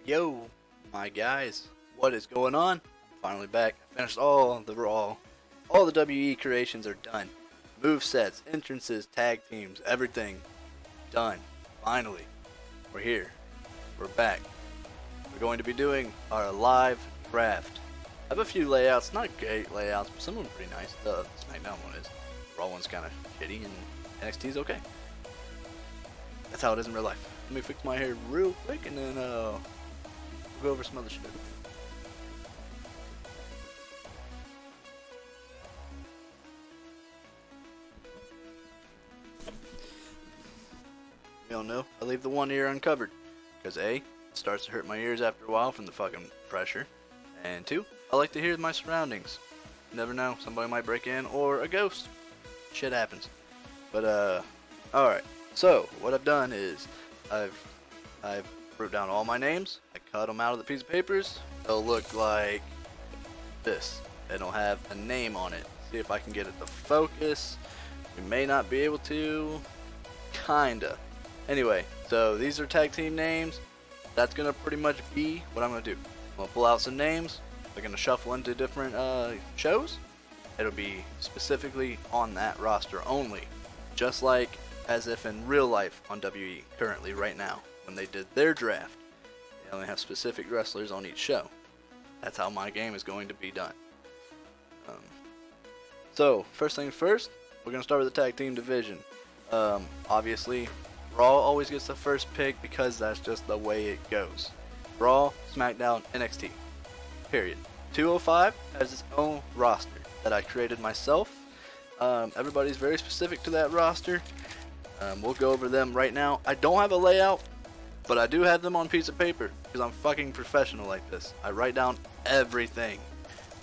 Yo, my guys, what is going on? I'm finally back. I finished all the Raw. All the WE creations are done. Move sets, entrances, tag teams, everything done. Finally, we're here. We're back. We're going to be doing our live draft. I have a few layouts, not great layouts, but some of them are pretty nice. The SmackDown one is. The Raw one's kind of shitty, and NXT's okay. That's how it is in real life. Let me fix my hair real quick, and then we'll go over some other shit. You don't know, I leave the one ear uncovered. Because A, it starts to hurt my ears after a while from the fucking pressure. And 2, I like to hear my surroundings. Never know, somebody might break in, or a ghost. Shit happens. But alright. So, what I've done is, I've wrote down all my names, I cut them out of the piece of papers. They'll look like this. It'll have a name on it. See if I can get it to focus. We may not be able to. Kinda. Anyway, so these are tag team names. That's gonna pretty much be what I'm gonna do. I'm gonna pull out some names. They're gonna shuffle into different shows. It'll be specifically on that roster only. Just like as if in real life on WE currently right now. When they did their draft, they only have specific wrestlers on each show. That's how my game is going to be done. So, first things first, we're going to start with the tag team division. Obviously, Raw always gets the first pick because that's just the way it goes. Raw, SmackDown, NXT. Period. 205 has its own roster that I created myself. Everybody's very specific to that roster. We'll go over them right now. I don't have a layout, but I do have them on a piece of paper because I'm fucking professional like this. I write down everything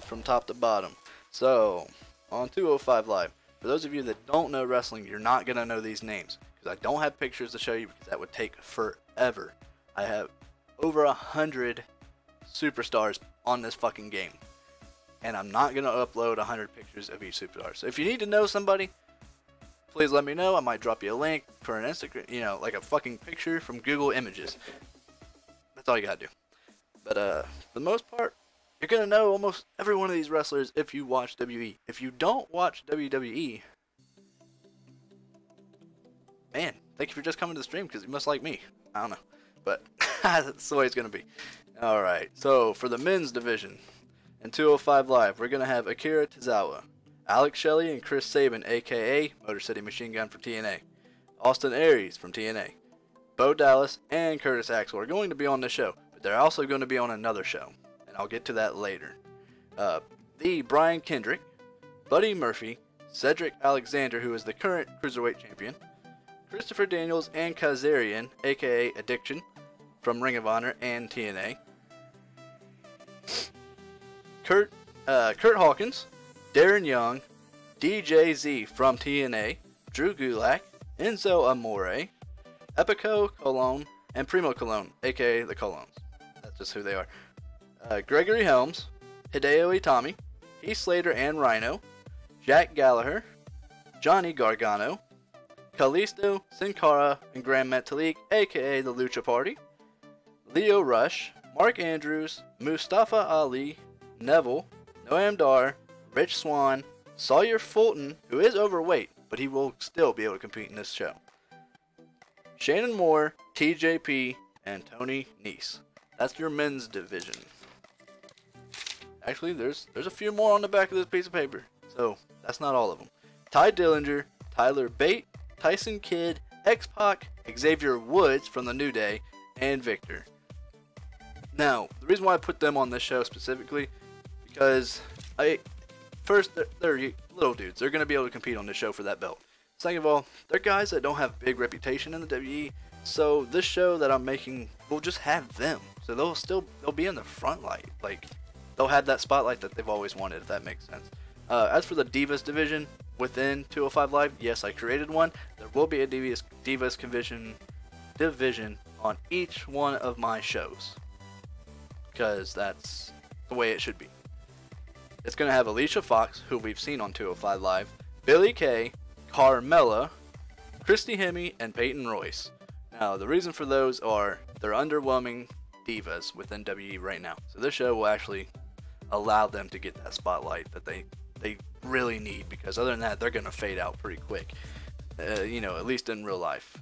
from top to bottom. So, on 205 Live, for those of you that don't know wrestling, you're not going to know these names because I don't have pictures to show you because that would take forever. I have over 100 superstars on this fucking game, and I'm not going to upload 100 pictures of each superstar. So if you need to know somebody, please let me know. I might drop you a link for an Instagram, you know, like a fucking picture from Google Images. That's all you gotta do. But for the most part, you're gonna know almost every one of these wrestlers if you watch WE. If you don't watch WWE, man, thank you for just coming to the stream because you must like me. I don't know, but that's the way it's gonna be. All right. So for the men's division in 205 Live, we're gonna have Akira Tozawa, Alex Shelley and Chris Sabin, aka Motor City Machine Gun from TNA, Austin Aries from TNA, Bo Dallas, and Curtis Axel are going to be on this show, but they're also going to be on another show, and I'll get to that later. The Brian Kendrick, Buddy Murphy, Cedric Alexander, who is the current Cruiserweight Champion, Christopher Daniels, and Kazarian, aka Addiction, from Ring of Honor and TNA, Kurt Hawkins, Darren Young, DJZ from TNA, Drew Gulak, Enzo Amore, Epico Colon, and Primo Colon, aka the Colons. That's just who they are. Gregory Helms, Hideo Itami, Heath Slater and Rhino, Jack Gallagher, Johnny Gargano, Kalisto, Sin Cara, and Grand Metalik, aka the Lucha Party, Leo Rush, Mark Andrews, Mustafa Ali, Neville, Noam Dar, Rich Swann, Sawyer Fulton, who is overweight, but he will still be able to compete in this show, Shannon Moore, TJP, and Tony Nese. That's your men's division. Actually, there's a few more on the back of this piece of paper, so that's not all of them. Ty Dillinger, Tyler Bate, Tyson Kidd, X-Pac, Xavier Woods from the New Day, and Victor. Now, the reason why I put them on this show specifically, because first, they're little dudes. They're going to be able to compete on this show for that belt. Second of all, they're guys that don't have big reputation in the WWE. So this show that I'm making will just have them. So they'll be in the front light. Like, they'll have that spotlight that they've always wanted, if that makes sense. As for the Divas division within 205 Live, yes, I created one. There will be a Divas division on each one of my shows, because that's the way it should be. It's going to have Alicia Fox, who we've seen on 205 Live, Billie Kay, Carmella, Christy Hemme, and Peyton Royce. Now, the reason for those are they're underwhelming divas within WWE right now. So this show will actually allow them to get that spotlight that they really need, because other than that, they're going to fade out pretty quick. You know, at least in real life.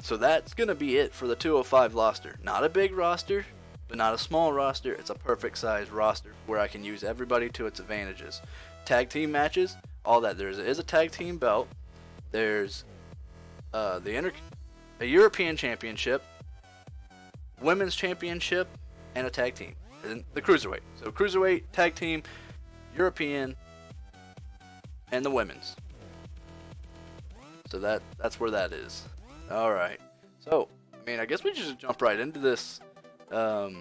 So that's going to be it for the 205 roster. Not a big roster, but not a small roster. It's a perfect size roster where I can use everybody to its advantages. Tag team matches, all that. There is a tag team belt. There's a European Championship, Women's Championship, and a tag team. And the Cruiserweight. So Cruiserweight, tag team, European, and the Women's. So that's where that is. Alright. So, I mean, I guess we should just jump right into this. So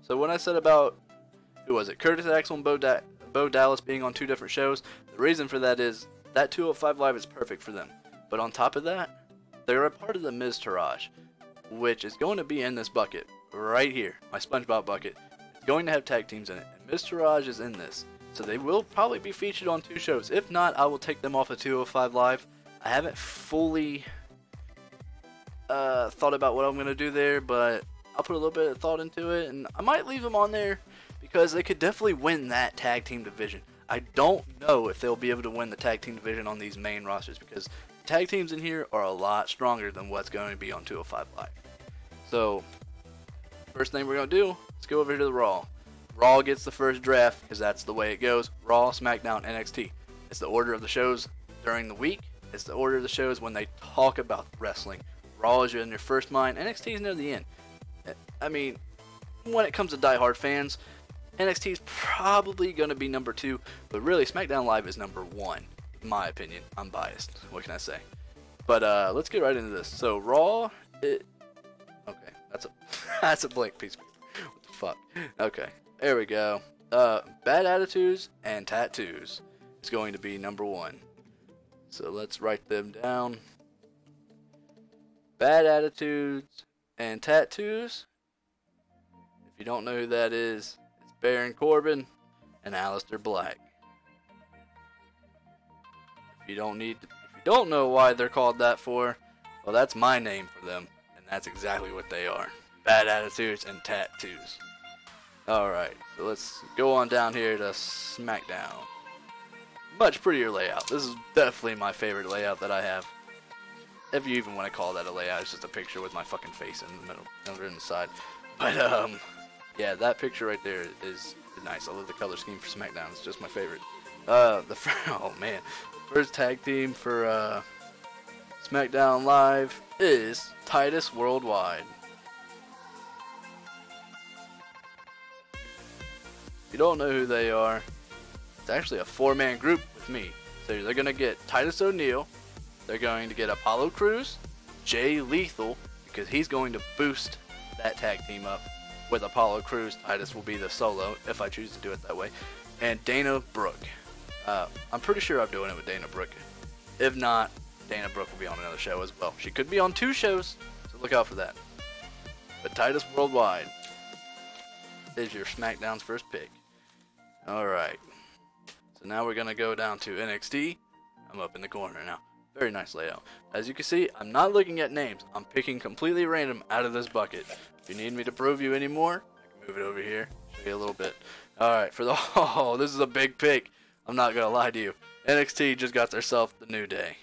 when I said about, who was it, Curtis Axel and Bo Dallas being on 2 different shows, the reason for that is that 205 Live is perfect for them. But on top of that, they're a part of the Miz Taraj, which is going to be in this bucket right here, my SpongeBob bucket. It's going to have tag teams in it, and Miz Taraj is in this. So they will probably be featured on 2 shows. If not, I will take them off of 205 Live. I haven't fully thought about what I'm going to do there, but I'll put a little bit of thought into it, and I might leave them on there because they could definitely win that tag team division. I don't know if they'll be able to win the tag team division on these main rosters, because the tag teams in here are a lot stronger than what's going to be on 205 Live. So, first thing we're going to do, let's go over here to the Raw. Raw gets the first draft because that's the way it goes. Raw, SmackDown, NXT. It's the order of the shows during the week. It's the order of the shows when they talk about wrestling. Raw is in your first mind. NXT is near the end. I mean, when it comes to diehard fans, NXT is probably going to be number 2, but really SmackDown Live is number 1, in my opinion. I'm biased. What can I say? But let's get right into this. So Raw, okay, that's a blank piece of paper. What the fuck? Okay, there we go. Bad Attitudes and Tattoos is going to be number 1. So let's write them down. Bad Attitudes and Tattoos. If you don't know who that is, it's Baron Corbin and Aleister Black. If you don't know why they're called that for, well, that's my name for them, and that's exactly what they are. Bad Attitudes and Tattoos. Alright, so let's go on down here to SmackDown. Much prettier layout. This is definitely my favorite layout that I have. If you even want to call that a layout, it's just a picture with my fucking face in the middle, over in the side. But yeah, that picture right there is nice. I love the color scheme for SmackDown. It's just my favorite. Oh man, the first tag team for SmackDown Live is Titus Worldwide. If you don't know who they are, it's actually a 4-man group with me. So they're gonna get Titus O'Neil. They're going to get Apollo Crews, Jay Lethal, because he's going to boost that tag team up. With Apollo Crews, Titus will be the solo, if I choose to do it that way. And Dana Brooke. I'm pretty sure I'm doing it with Dana Brooke. If not, Dana Brooke will be on another show as well. She could be on 2 shows, so look out for that. But Titus Worldwide is your SmackDown's first pick. Alright. So now we're going to go down to NXT. I'm up in the corner now. Very nice layout. As you can see, I'm not looking at names. I'm picking completely random out of this bucket. If you need me to prove you anymore, I can move it over here. Show you a little bit. Alright, for the... Oh, this is a big pick. I'm not going to lie to you. NXT just got themselves the New Day.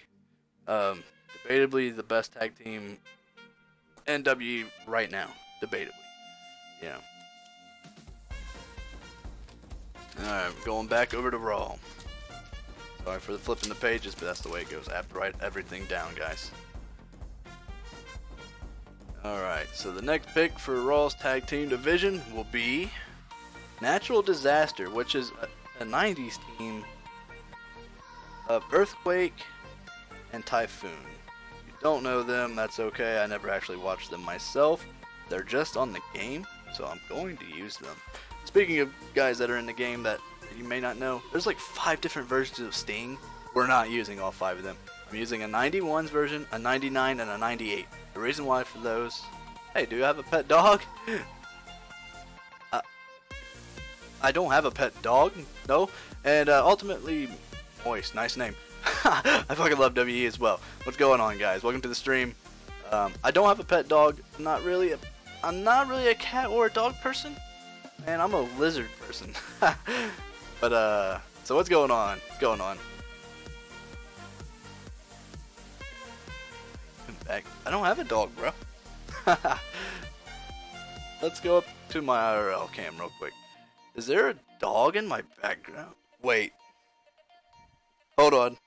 Debatably the best tag team in WWE right now. Debatably. You know. Alright, going back over to Raw. Sorry for the flipping the pages, but that's the way it goes. I have to write everything down, guys. Alright, so the next pick for Raw's tag team division will be Natural Disaster, which is a 90s team of Earthquake and Typhoon. If you don't know them, that's okay. I never actually watched them myself. They're just on the game, so I'm going to use them. Speaking of guys that are in the game that you may not know, there's like 5 different versions of Sting. We're not using all 5 of them. I'm using a 91's version, a 99, and a 98. The reason why for those... Hey, do you have a pet dog? I don't have a pet dog, no. And ultimately, Moist, nice name. I fucking love WE as well. What's going on, guys? Welcome to the stream. I don't have a pet dog. I'm not really a cat or a dog person. Man, I'm a lizard person. But so what's going on? What's going on? Back. I don't have a dog, bro. Let's go up to my IRL cam real quick. Is there a dog in my background? Wait. Hold on.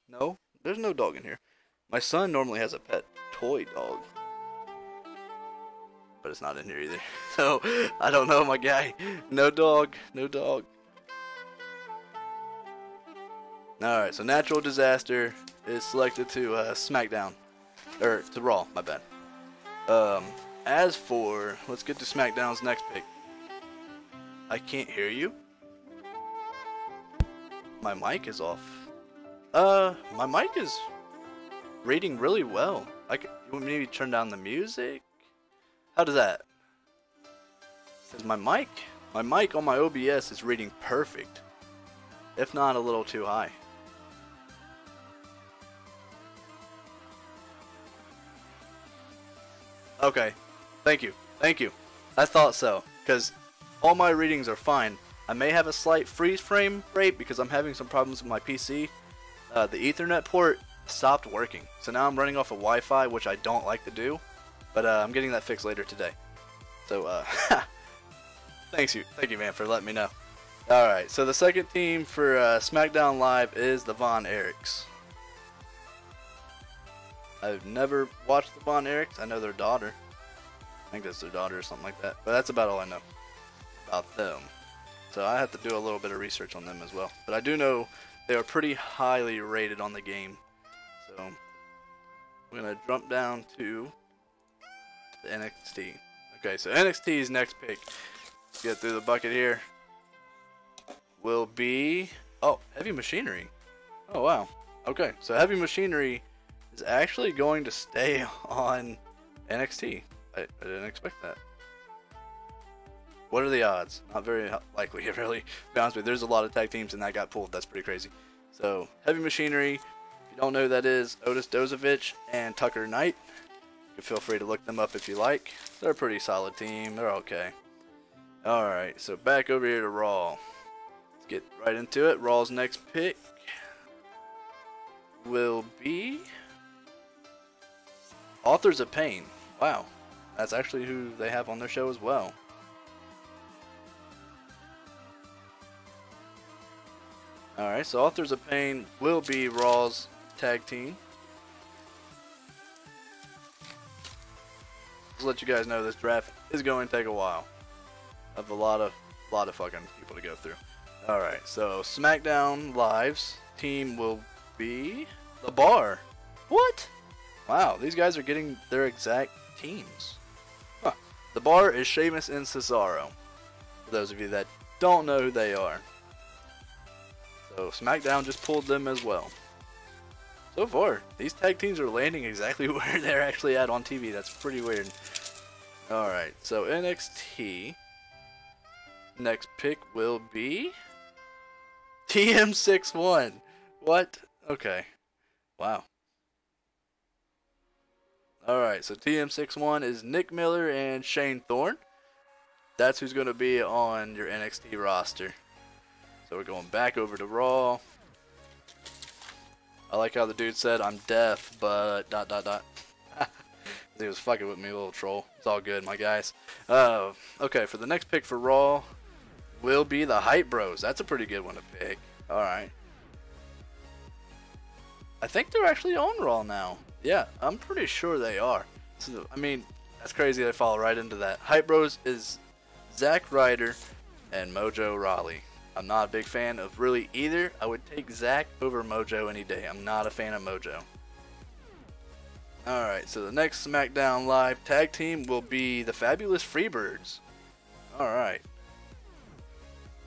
No, there's no dog in here. My son normally has a pet toy dog. But it's not in here either. So, I don't know, my guy. No dog. No dog. Alright, so natural disaster is selected to SmackDown. Or to Raw, my bad. As for, let's get to SmackDown's next pick. I can't hear you. My mic is off. My mic is reading really well. You want me to turn down the music? How does that? Because my mic on my OBS is reading perfect. If not a little too high. Okay, thank you. I thought so, because all my readings are fine. I may have a slight freeze frame rate because I'm having some problems with my PC. The Ethernet port stopped working, so now I'm running off of Wi-Fi, which I don't like to do, but I'm getting that fixed later today. So, thank you, man, for letting me know. Alright, so the second team for SmackDown Live is the Von Erichs. I've never watched the Von Erichs. I know their daughter. I think that's their daughter or something like that. But that's about all I know about them. So I have to do a little bit of research on them as well. But I do know they are pretty highly rated on the game. So we're going to jump down to the NXT. Okay, so NXT's next pick, let's get through the bucket here, will be, oh, Heavy Machinery. Oh, wow. Okay, so Heavy Machinery is actually going to stay on NXT. I didn't expect that. What are the odds? Not very likely, really. To be honest with you, there's a lot of tag teams and that got pulled. That's pretty crazy. So, Heavy Machinery, if you don't know who that is, Otis Dozovich and Tucker Knight. You can feel free to look them up if you like. They're a pretty solid team. They're okay. Alright, so back over here to Raw. Let's get right into it. Raw's next pick will be Authors of Pain. Wow, that's actually who they have on their show as well. Alright, so Authors of Pain will be Raw's tag team. Just let you guys know this draft is going to take a while. I have a lot of fucking people to go through. Alright, so SmackDown Live's team will be The Bar. What? Wow, these guys are getting their exact teams. Huh. The Bar is Sheamus and Cesaro. For those of you that don't know who they are. So SmackDown just pulled them as well. So far, these tag teams are landing exactly where they're actually at on TV. That's pretty weird. Alright, so NXT. Next pick will be TM61. What? Okay. Wow. Alright, so TM61 is Nick Miller and Shane Thorne. That's who's going to be on your NXT roster. So we're going back over to Raw. I like how the dude said, I'm deaf, but ... He was fucking with me, a little troll. It's all good, my guys. Okay, for the next pick for Raw will be the Hype Bros. That's a pretty good one to pick. Alright. I think they're actually on Raw now. Yeah, I'm pretty sure they are. So, I mean, that's crazy they fall right into that. Hype Bros is Zack Ryder and Mojo Rawley. I'm not a big fan of really either. I would take Zack over Mojo any day. I'm not a fan of Mojo. Alright, so the next SmackDown Live tag team will be the Fabulous Freebirds. Alright.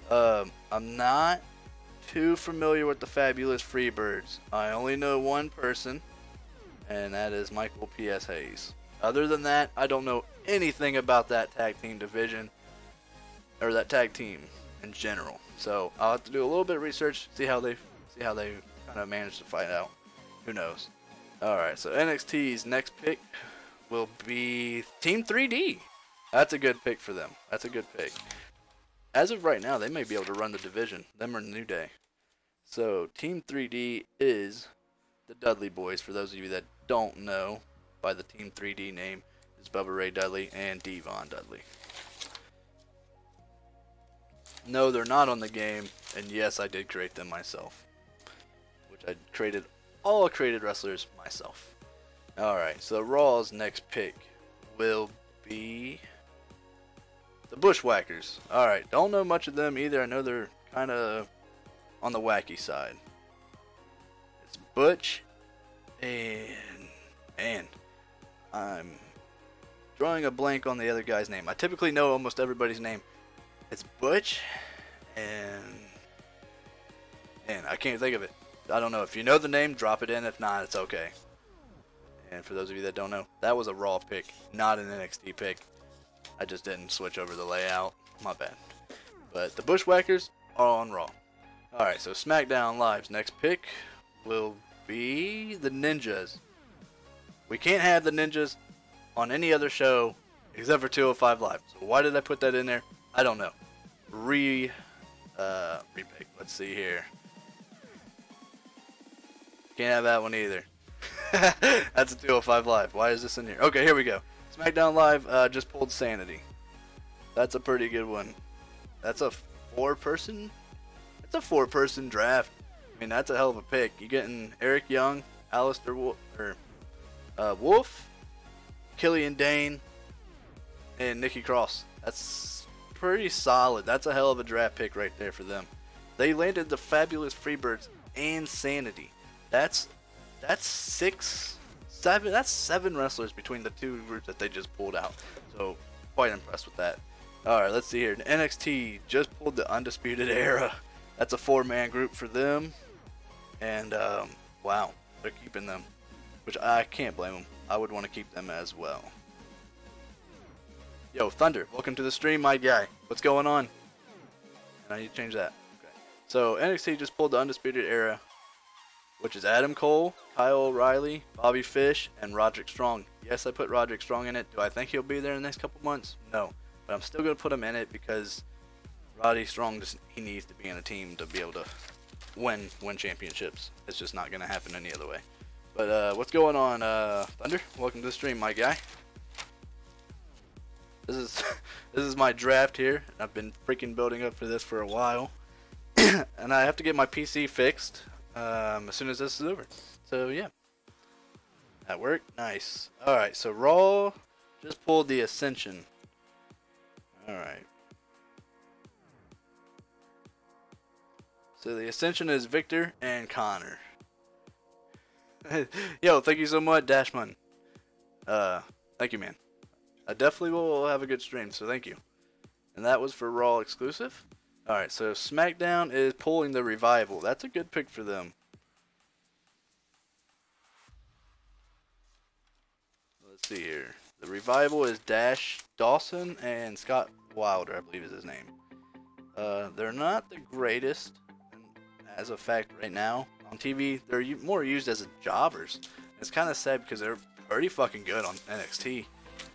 I'm not too familiar with the Fabulous Freebirds. I only know one person, and that is Michael P.S. Hayes. Other than that, I don't know anything about that tag team division, or that tag team in general. So I'll have to do a little bit of research, see how they kind of manage to fight out. Who knows? Alright, so NXT's next pick will be Team 3D. That's a good pick for them. That's a good pick. As of right now, they may be able to run the division. Them or New Day. So, Team 3D is the Dudley Boys. For those of you that don't know, by the Team 3D name, is Bubba Ray Dudley and Devon Dudley. No, they're not on the game, and yes, I did create them myself. Which I created all created wrestlers myself. Alright, so Raw's next pick will be the Bushwhackers. Alright, don't know much of them either. I know they're kind of on the wacky side. It's Butch and man, I'm drawing a blank on the other guy's name. I typically know almost everybody's name. It's Butch and I can't think of it. I don't know. If you know the name, drop it in. If not, it's okay. And for those of you that don't know, that was a Raw pick, not an NXT pick. I just didn't switch over the layout. My bad. But the Bushwhackers are on Raw. Alright, so SmackDown Live's next pick will be the Ninjas. We can't have the Ninjas on any other show except for 205 Live. So why did I put that in there? I don't know. Repick. Let's see here. Can't have that one either. That's a 205 Live. Why is this in here? Okay, here we go. SmackDown Live just pulled Sanity. That's a pretty good one. That's a four-person? It's a four-person draft. I mean, that's a hell of a pick. You're getting Eric Young, Alistair Wolf, Killian Dane, and Nikki Cross. That's pretty solid. That's a hell of a draft pick right there for them. They landed the Fabulous Freebirds and Sanity. That's seven wrestlers between the two groups that they just pulled out. So quite impressed with that. Alright, let's see here. NXT just pulled the Undisputed Era. That's a 4-man group for them. And wow, they're keeping them, which I can't blame them. I would want to keep them as well. Yo, Thunder, welcome to the stream, my guy. What's going on? And I need to change that. Okay. So NXT just pulled the Undisputed Era, which is Adam Cole, Kyle O'Reilly, Bobby Fish, and Roderick Strong. Yes, I put Roderick Strong in it. Do I think he'll be there in the next couple months? No. But I'm still going to put him in it because Roddy Strong, he needs to be in a team to be able to win championships. It's just not going to happen any other way. But what's going on, Thunder? Welcome to the stream, my guy. This is my draft here. I've been freaking building up for this for a while. And I have to get my PC fixed as soon as this is over. So yeah, that worked. Nice. Alright, so Raw just pulled the Ascension. Alright. So the Ascension is Victor and Connor. Yo, thank you so much, Dashman. Thank you, man. I definitely will have a good stream, so thank you. And that was for Raw exclusive. Alright, so SmackDown is pulling the Revival. That's a good pick for them. Let's see here. The Revival is Dash Dawson and Scott Wilder, I believe is his name. They're not the greatest, as a fact right now. On TV, they're more used as jobbers. It's kind of sad because they're pretty fucking good on NXT.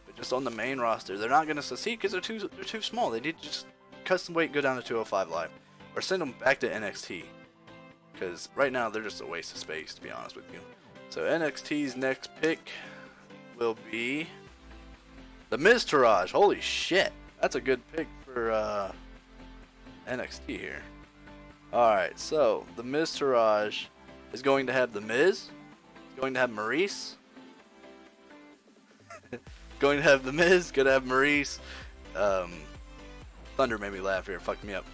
But just on the main roster, they're not going to succeed because they're too small. They need to just custom weight, go down to 205 Live. Or send them back to NXT. Because right now, they're just a waste of space, to be honest with you. So NXT's next pick will be the Miztourage. Holy shit. That's a good pick for NXT here. Alright, so the Miztourage is going to have The Miz. It's going to have Maurice. Going to have The Miz. Going to have Maurice. Thunder made me laugh here. Fucked me up.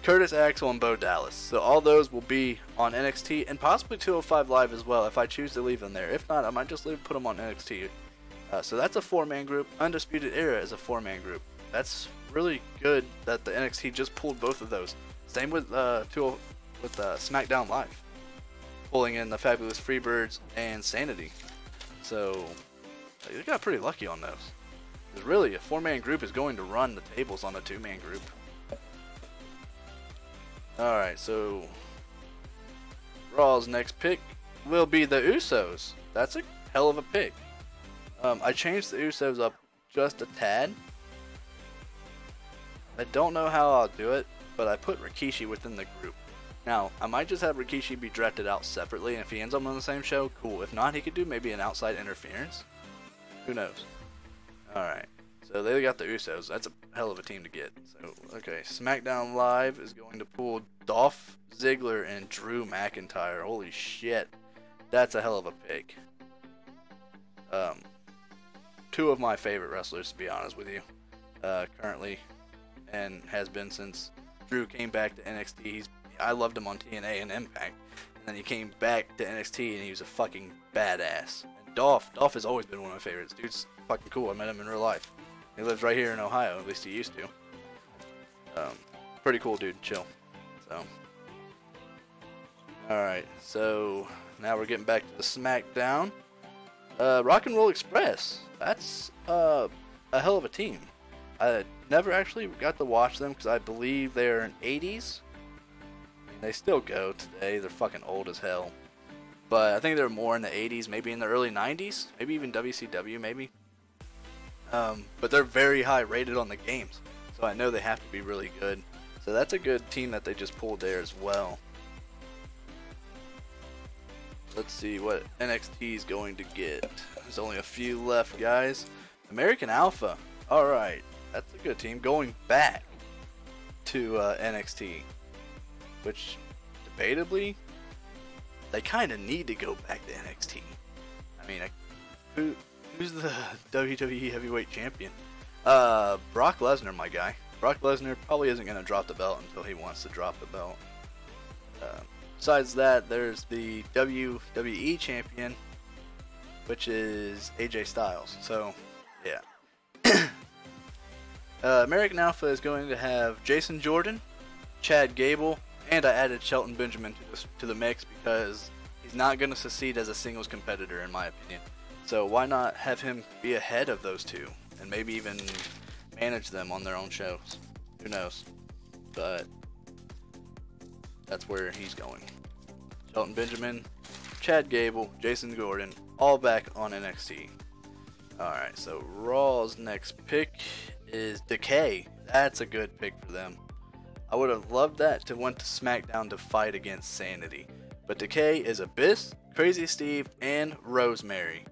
Curtis Axel and Bo Dallas. So all those will be on NXT and possibly 205 Live as well if I choose to leave them there. If not, I might just put them on NXT. So that's a 4-man group. Undisputed Era is a 4-man group. That's really good that the NXT just pulled both of those. Same with SmackDown Live, pulling in the Fabulous Freebirds and Sanity. So they got pretty lucky on those. Because really, a 4-man group is going to run the tables on a 2-man group. Alright, so Raw's next pick will be the Usos. that's a hell of a pick. I changed the Usos up just a tad. I don't know how I'll do it, but I put Rikishi within the group. Now, I might just have Rikishi be drafted out separately, and if he ends up on the same show, cool. If not, he could do maybe an outside interference. Who knows? Alright, so they got the Usos. That's a hell of a team to get. So, okay, SmackDown Live is going to pull Dolph Ziggler and Drew McIntyre. Holy shit. That's a hell of a pick. Two of my favorite wrestlers, to be honest with you, currently, and has been since Drew came back to NXT. I loved him on TNA and Impact, and then he came back to NXT and he was a fucking badass. And Dolph has always been one of my favorites. Dude's fucking cool. I met him in real life. He lives right here in Ohio, at least he used to. Pretty cool dude, chill. So, alright, so now we're getting back to the SmackDown. Rock and Roll Express. That's a hell of a team. I never actually got to watch them because I believe they're in 80s. They still go today. They're fucking old as hell. But I think they're more in the 80s, maybe in the early 90s, maybe even WCW, maybe. But they're very high rated on the games, so I know they have to be really good. So that's a good team that they just pulled there as well. Let's see what NXT is going to get. There's only a few left, guys. American Alpha. Alright, that's a good team. Going back to NXT. Which, debatably, they kind of need to go back to NXT. I mean, who's the WWE Heavyweight Champion? Brock Lesnar, my guy. Brock Lesnar probably isn't going to drop the belt until he wants to drop the belt. Besides that, there's the WWE Champion, which is AJ Styles. So, yeah. American Alpha is going to have Jason Jordan, Chad Gable, and I added Shelton Benjamin to the mix because he's not going to succeed as a singles competitor, in my opinion. So why not have him be ahead of those two and maybe even manage them on their own shows? Who knows? But that's where he's going. Shelton Benjamin, Chad Gable, Jason Jordan, all back on NXT. Alright, so Raw's next pick is Decay. That's a good pick for them. I would have loved that to went to SmackDown to fight against Sanity. But Decay is Abyss, Crazy Steve, and Rosemary.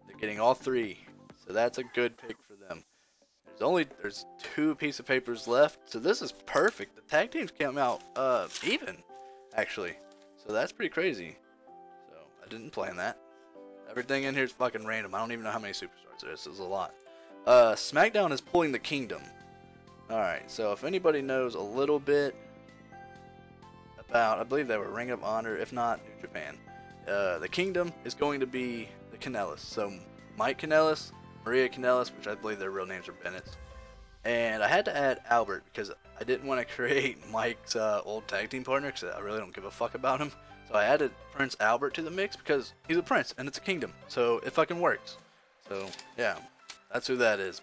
They're getting all three. So that's a good pick for them. There's two pieces of papers left. So this is perfect. The tag teams came out even, actually. So that's pretty crazy. So I didn't plan that. Everything in here is fucking random. I don't even know how many superstars there is. There's a lot. SmackDown is pulling the Kingdom. Alright, so if anybody knows a little bit about, I believe they were Ring of Honor, if not New Japan. The Kingdom is going to be the Kanellis. So Mike Kanellis, Maria Kanellis, which I believe their real names are Bennett. And I had to add Albert because I didn't want to create Mike's old tag team partner because I really don't give a fuck about him. So I added Prince Albert to the mix because he's a prince and it's a kingdom. So it fucking works. So yeah, that's who that is.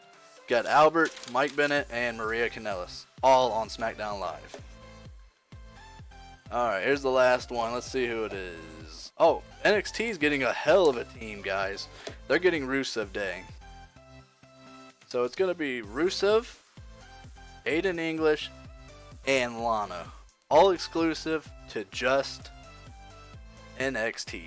Got Albert, Mike Bennett, and Maria Kanellis, all on SmackDown Live. Alright, here's the last one. Let's see who it is. Oh, NXT's getting a hell of a team, guys. They're getting Rusev Day. So it's going to be Rusev, Aiden English, and Lana. All exclusive to just NXT.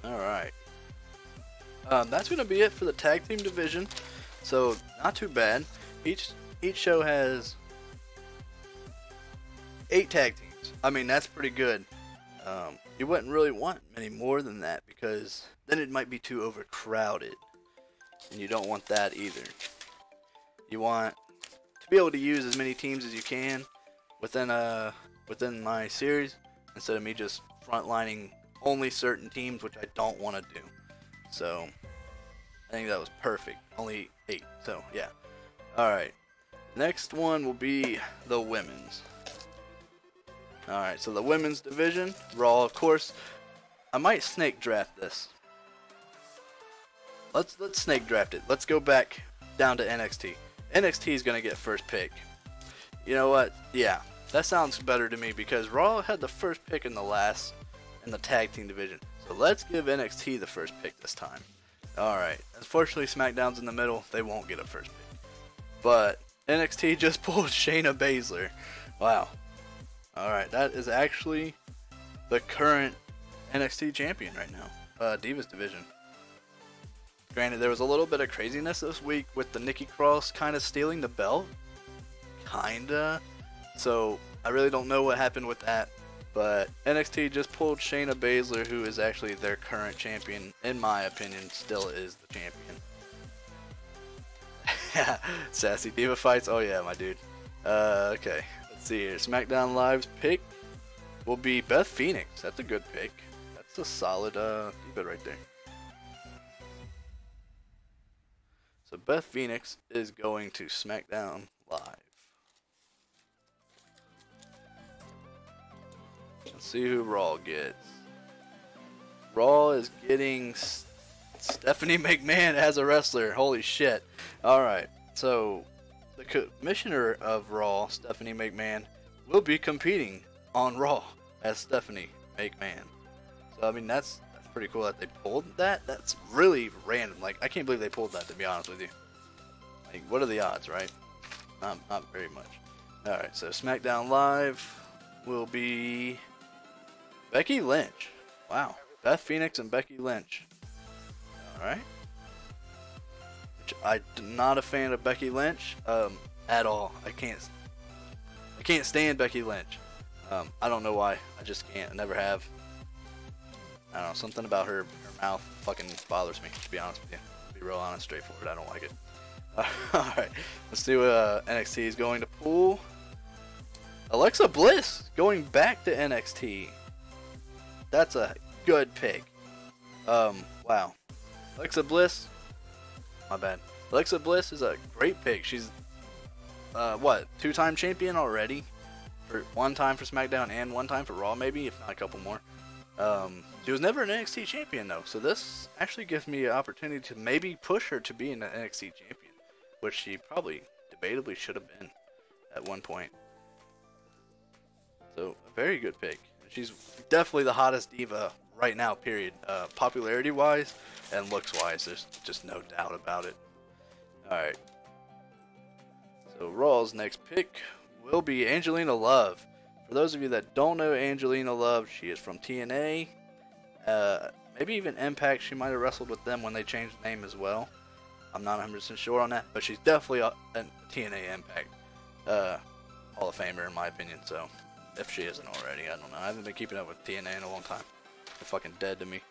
Alright. That's going to be it for the tag team division. So, not too bad. Each show has 8 tag teams. I mean, that's pretty good. You wouldn't really want many more than that because then it might be too overcrowded. And you don't want that either. You want to be able to use as many teams as you can within my series instead of me just frontlining only certain teams, which I don't want to do. So I think that was perfect. Only 8. So yeah. Alright. Next one will be the women's. Alright, so the women's division, Raw, of course. I might snake draft this. Let's snake draft it. Let's go back down to NXT. NXT is gonna get first pick. You know what? Yeah, that sounds better to me because Raw had the first pick in the tag team division. So let's give NXT the first pick this time. Alright, unfortunately SmackDown's in the middle, they won't get a first pick. But NXT just pulled Shayna Baszler. Wow. Alright, that is actually the current NXT champion right now. Divas division. Granted, there was a little bit of craziness this week with the Nikki Cross kind of stealing the belt. Kinda. So, I really don't know what happened with that. But NXT just pulled Shayna Baszler, who is actually their current champion. In my opinion, still is the champion. Sassy Diva fights. Oh yeah, my dude. Okay. Let's see here. SmackDown Live's pick will be Beth Phoenix. That's a good pick. That's a solid Diva right there. So Beth Phoenix is going to SmackDown Live. Let's see who Raw gets. Raw is getting Stephanie McMahon as a wrestler. Holy shit. Alright, so the commissioner of Raw, Stephanie McMahon, will be competing on Raw as Stephanie McMahon. So, I mean, that's pretty cool that they pulled that. That's really random. Like, I can't believe they pulled that, to be honest with you. Like, what are the odds, right? Not very much. Alright, so SmackDown Live will be Becky Lynch. Wow. Beth Phoenix and Becky Lynch. Alright. I'm not a fan of Becky Lynch at all. I can't stand Becky Lynch. I don't know why. I just can't. I never have. I don't know. Something about her mouth fucking bothers me, to be honest with you. To be real honest, straightforward. I don't like it. Alright. Let's see what NXT is going to pull. Alexa Bliss going back to NXT. That's a good pick. Wow. Alexa Bliss. My bad. Alexa Bliss is a great pick. She's, what, 2-time champion already? For 1 time for SmackDown and 1 time for Raw, maybe, if not a couple more. She was never an NXT champion, though, so this actually gives me an opportunity to maybe push her to being an NXT champion, which she probably, debatably, should have been at one point. So, a very good pick. She's definitely the hottest diva right now, period. Popularity-wise and looks-wise, there's just no doubt about it. Alright. So, Raw's next pick will be Angelina Love. For those of you that don't know Angelina Love, she is from TNA. Maybe even Impact. She might have wrestled with them when they changed the name as well. I'm not 100% sure on that, but she's definitely a TNA Impact Hall of Famer in my opinion, so if she isn't already, I don't know. I haven't been keeping up with TNA in a long time. They're fucking dead to me.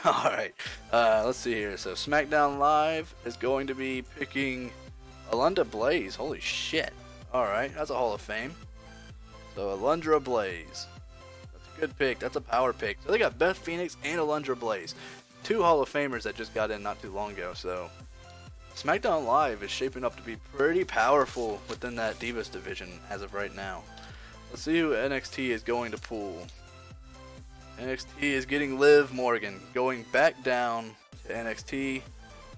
Alright, let's see here. So SmackDown Live is going to be picking Alundra Blaze. Holy shit. Alright, that's a Hall of Fame. So Alundra Blaze. That's a good pick. That's a power pick. So they got Beth Phoenix and Alundra Blaze. 2 Hall of Famers that just got in not too long ago. So SmackDown Live is shaping up to be pretty powerful within that Divas division as of right now. Let's see who NXT is going to pull. NXT is getting Liv Morgan, going back down to NXT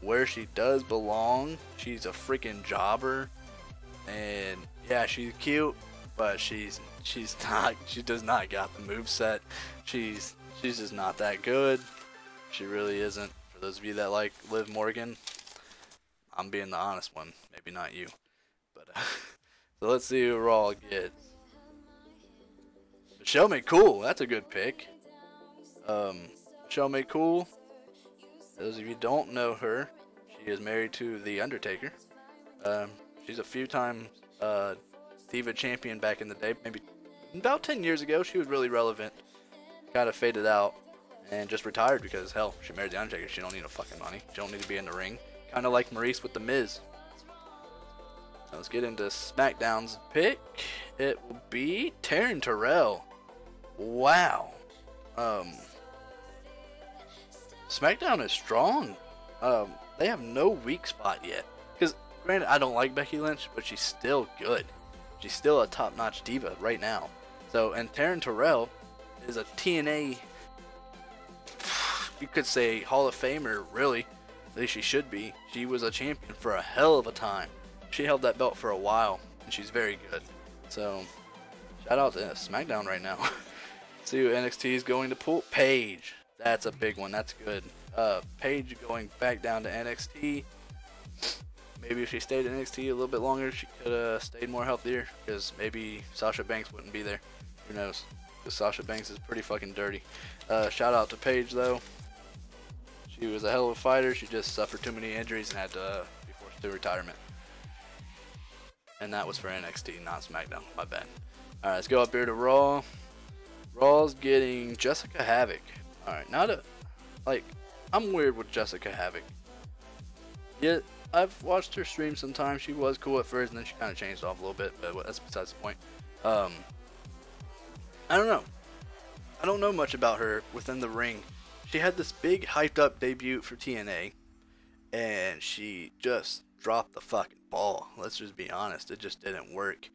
where she does belong. She's a freaking jobber, and yeah, she's cute, but she does not got the moveset. She's just not that good. She really isn't. For those of you that like Liv Morgan, I'm being the honest one, maybe not you, but so let's see who Raw gets. Michelle McCool, that's a good pick. Michelle McCool, those of you who don't know her, she is married to The Undertaker. She's a few times Diva champion back in the day, maybe about 10 years ago. She was really relevant, kind of faded out, and just retired because, hell, she married The Undertaker. She don't need no fucking money. She don't need to be in the ring. Kind of like Maurice with The Miz. Now let's get into SmackDown's pick. It will be Taryn Terrell. Wow. SmackDown is strong. They have no weak spot yet. Because, granted, I don't like Becky Lynch, but she's still good. She's still a top-notch diva right now. So, and Taryn Terrell is a TNA, you could say, Hall of Famer, really. At least she should be. She was a champion for a hell of a time. She held that belt for a while, and she's very good. So, shout out to SmackDown right now. See who NXT is going to pull. Paige. That's a big one. That's good. Paige going back down to NXT. Maybe if she stayed in NXT a little bit longer, she could have stayed more healthier. Because maybe Sasha Banks wouldn't be there. Who knows? Because Sasha Banks is pretty fucking dirty. Shout out to Paige though. She was a hell of a fighter. She just suffered too many injuries and had to be forced to retirement. And that was for NXT, not SmackDown. My bad. Alright, let's go up here to Raw. Raw's getting Jessica Havoc. Alright, I'm weird with Jessica Havoc. Yeah, I've watched her stream sometimes. She was cool at first, and then she kind of changed off a little bit, but that's besides the point. I don't know. I don't know much about her within the ring. She had this big hyped up debut for TNA, and she just dropped the fucking ball. Let's just be honest. It just didn't work.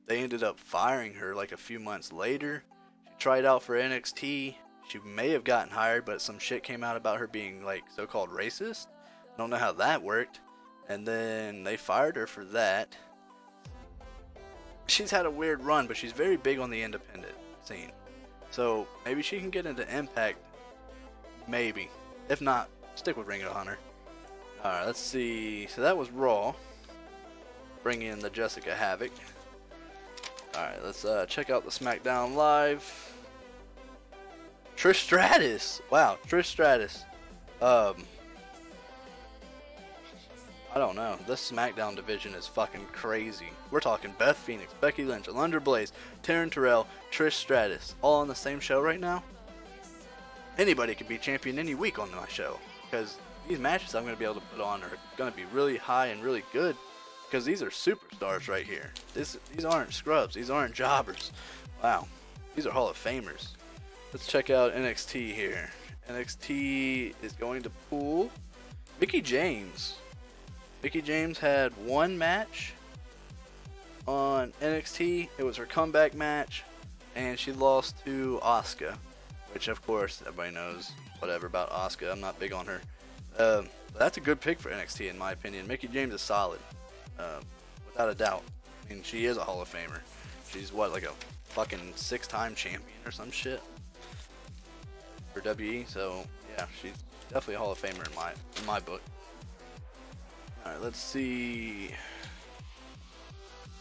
They ended up firing her like a few months later. She tried out for NXT. She may have gotten hired, but some shit came out about her being like so-called racist. I don't know how that worked. And then they fired her for that. She's had a weird run, but she's very big on the independent scene. So maybe she can get into Impact. Maybe. If not, stick with Ring of Honor. Alright, let's see. So that was Raw. Bring in the Jessica Havoc. Alright, let's check out the SmackDown Live. Trish Stratus. Wow, Trish Stratus. I don't know. This SmackDown division is fucking crazy. We're talking Beth Phoenix, Becky Lynch, Alundra Blaze, Taryn Terrell, Trish Stratus, all on the same show right now. Anybody could be champion any week on my show, because these matches I'm going to be able to put on are going to be really high and really good, because these are superstars right here. These aren't scrubs. These aren't jobbers. Wow. These are Hall of Famers. Let's check out NXT here. NXT is going to pull Mickie James. Mickie James had one match on NXT. It was her comeback match, and she lost to Asuka, which of course everybody knows whatever about Asuka. I'm not big on her. That's a good pick for NXT in my opinion. Mickie James is solid, without a doubt. I mean, she is a Hall of Famer. She's what, like a fucking 6-time champion or some shit for WWE. So yeah, she's definitely a Hall of Famer in my book. Alright, let's see.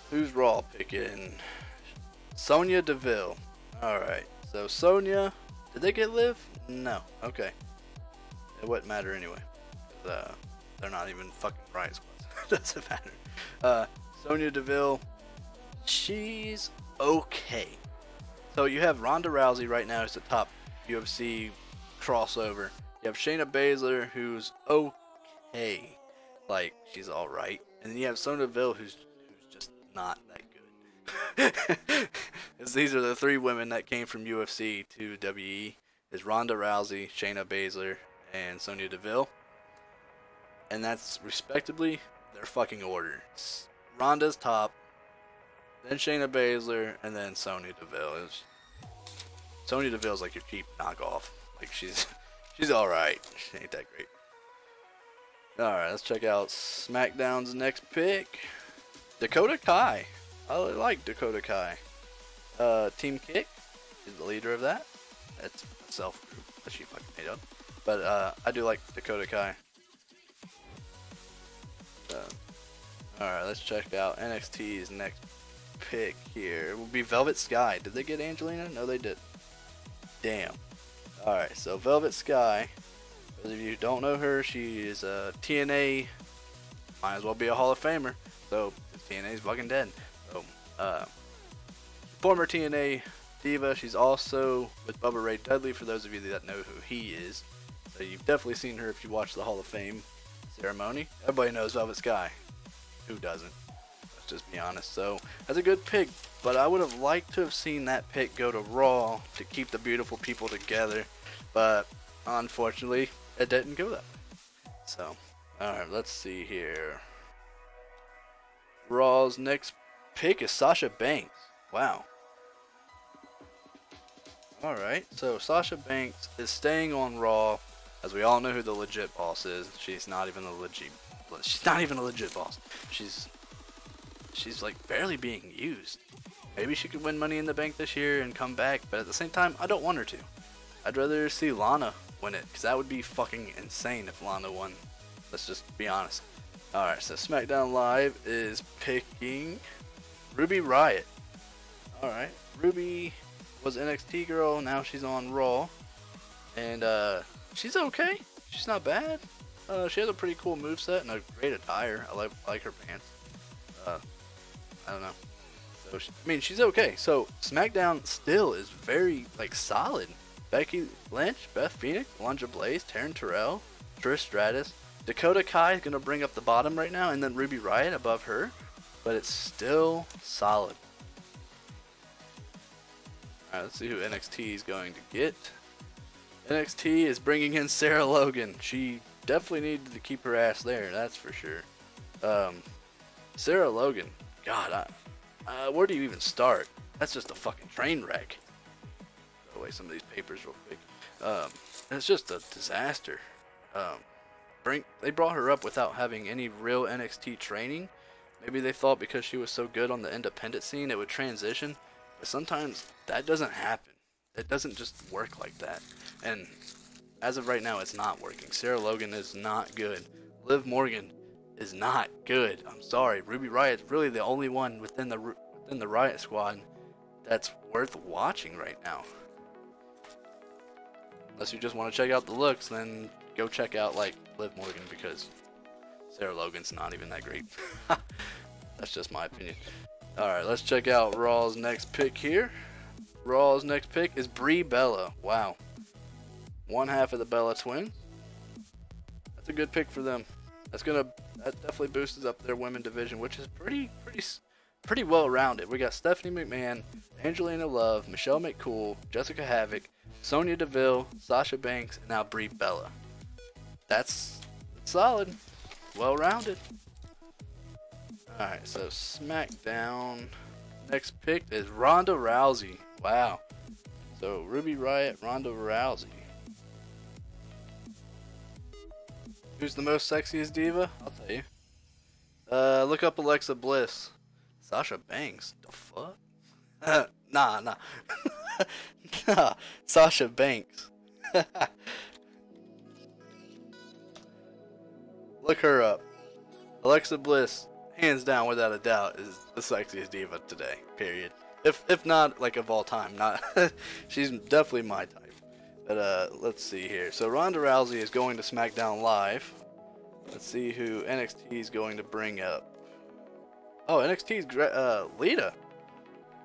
Who's Raw picking? Sonya Deville. Alright, so Sonya, did they get Liv? No. Okay. It wouldn't matter anyway. They're not even fucking Riot Squads. Doesn't matter. Sonya Deville, she's okay. So you have Ronda Rousey right now as the top UFC crossover. You have Shayna Baszler, who's okay. Like, she's alright. And then you have Sonya Deville, who's just not that good. These are the 3 women that came from UFC to WWE. Is Ronda Rousey, Shayna Baszler, and Sonya Deville. And that's, respectively, their fucking order. Ronda's top, then Shayna Baszler, and then Sonya Deville. Sonya Deville's like your cheap knockoff. Like, she's alright. She ain't that great. Alright, let's check out SmackDown's next pick. Dakota Kai. I really like Dakota Kai. Team Kick is the leader of that. That's a self-group that she fucking made up. But I do like Dakota Kai. Alright, let's check out NXT's next pick here. It will be Velvet Sky. Did they get Angelina? No, they did. Damn. Alright, so Velvet Sky. For those of you who don't know her, she is a TNA, might as well be a Hall of Famer, so TNA's fucking dead. So, former TNA diva, she's also with Bubba Ray Dudley, for those of you that know who he is. So you've definitely seen her if you watch the Hall of Fame ceremony. Everybody knows Velvet Sky. Who doesn't? Let's just be honest. So, that's a good pick, but I would have liked to have seen that pick go to Raw to keep the beautiful people together, but unfortunately, it didn't go that way. So, alright, let's see here. Raw's next pick is Sasha Banks. Wow. Alright, so Sasha Banks is staying on Raw, as we all know who the legit boss is. She's not even a legit boss. She's she's like barely being used. Maybe she could win Money in the Bank this year and come back, but at the same time, I don't want her to. I'd rather see Lana win it, because that would be fucking insane if Lana won. Let's just be honest. Alright, so SmackDown Live is picking Ruby Riott. Alright, Ruby was NXT girl, now she's on Raw. And she's okay. She's not bad. She has a pretty cool moveset and a great attire. I like her pants. I don't know. So I mean, she's okay. So SmackDown still is very like solid. Becky Lynch, Beth Phoenix, Alundra Blaze, Taryn Terrell, Trish Stratus, Dakota Kai is gonna bring up the bottom right now, and then Ruby Riott above her, but it's still solid. Alright, let's see who NXT is going to get. NXT is bringing in Sarah Logan. She definitely needed to keep her ass there, that's for sure. Sarah Logan, God, where do you even start? That's just a fucking train wreck. Throw away some of these papers real quick. It's just a disaster. They brought her up without having any real NXT training. Maybe they thought because she was so good on the independent scene it would transition, but sometimes that doesn't happen. It doesn't just work like that. And as of right now, it's not working. Sarah Logan is not good. Liv Morgan is not good. I'm sorry. Ruby Riott is really the only one within the Riott squad that's worth watching right now. Unless you just want to check out the looks, then go check out like Liv Morgan, because Sarah Logan's not even that great. That's just my opinion. Alright, let's check out Raw's next pick here. Raw's next pick is Brie Bella. Wow. One half of the Bella twins. That's a good pick for them. That definitely boosts up their women division, which is pretty well rounded. We got Stephanie McMahon, Angelina Love, Michelle McCool, Jessica Havoc, Sonya Deville, Sasha Banks, and now Brie Bella. That's solid. Well rounded. Alright, so SmackDown. Next pick is Ronda Rousey. Wow. So Ruby Riott, Ronda Rousey. Who's the most sexiest diva? I'll tell you. Look up Alexa Bliss. Sasha Banks. The fuck? Nah. Nah. Sasha Banks. Look her up. Alexa Bliss, hands down, without a doubt, is the sexiest diva today. Period. If not like of all time. Not. She's definitely my type. But let's see here. So Ronda Rousey is going to SmackDown Live. Let's see who NXT is going to bring up. Oh, NXT's Lita.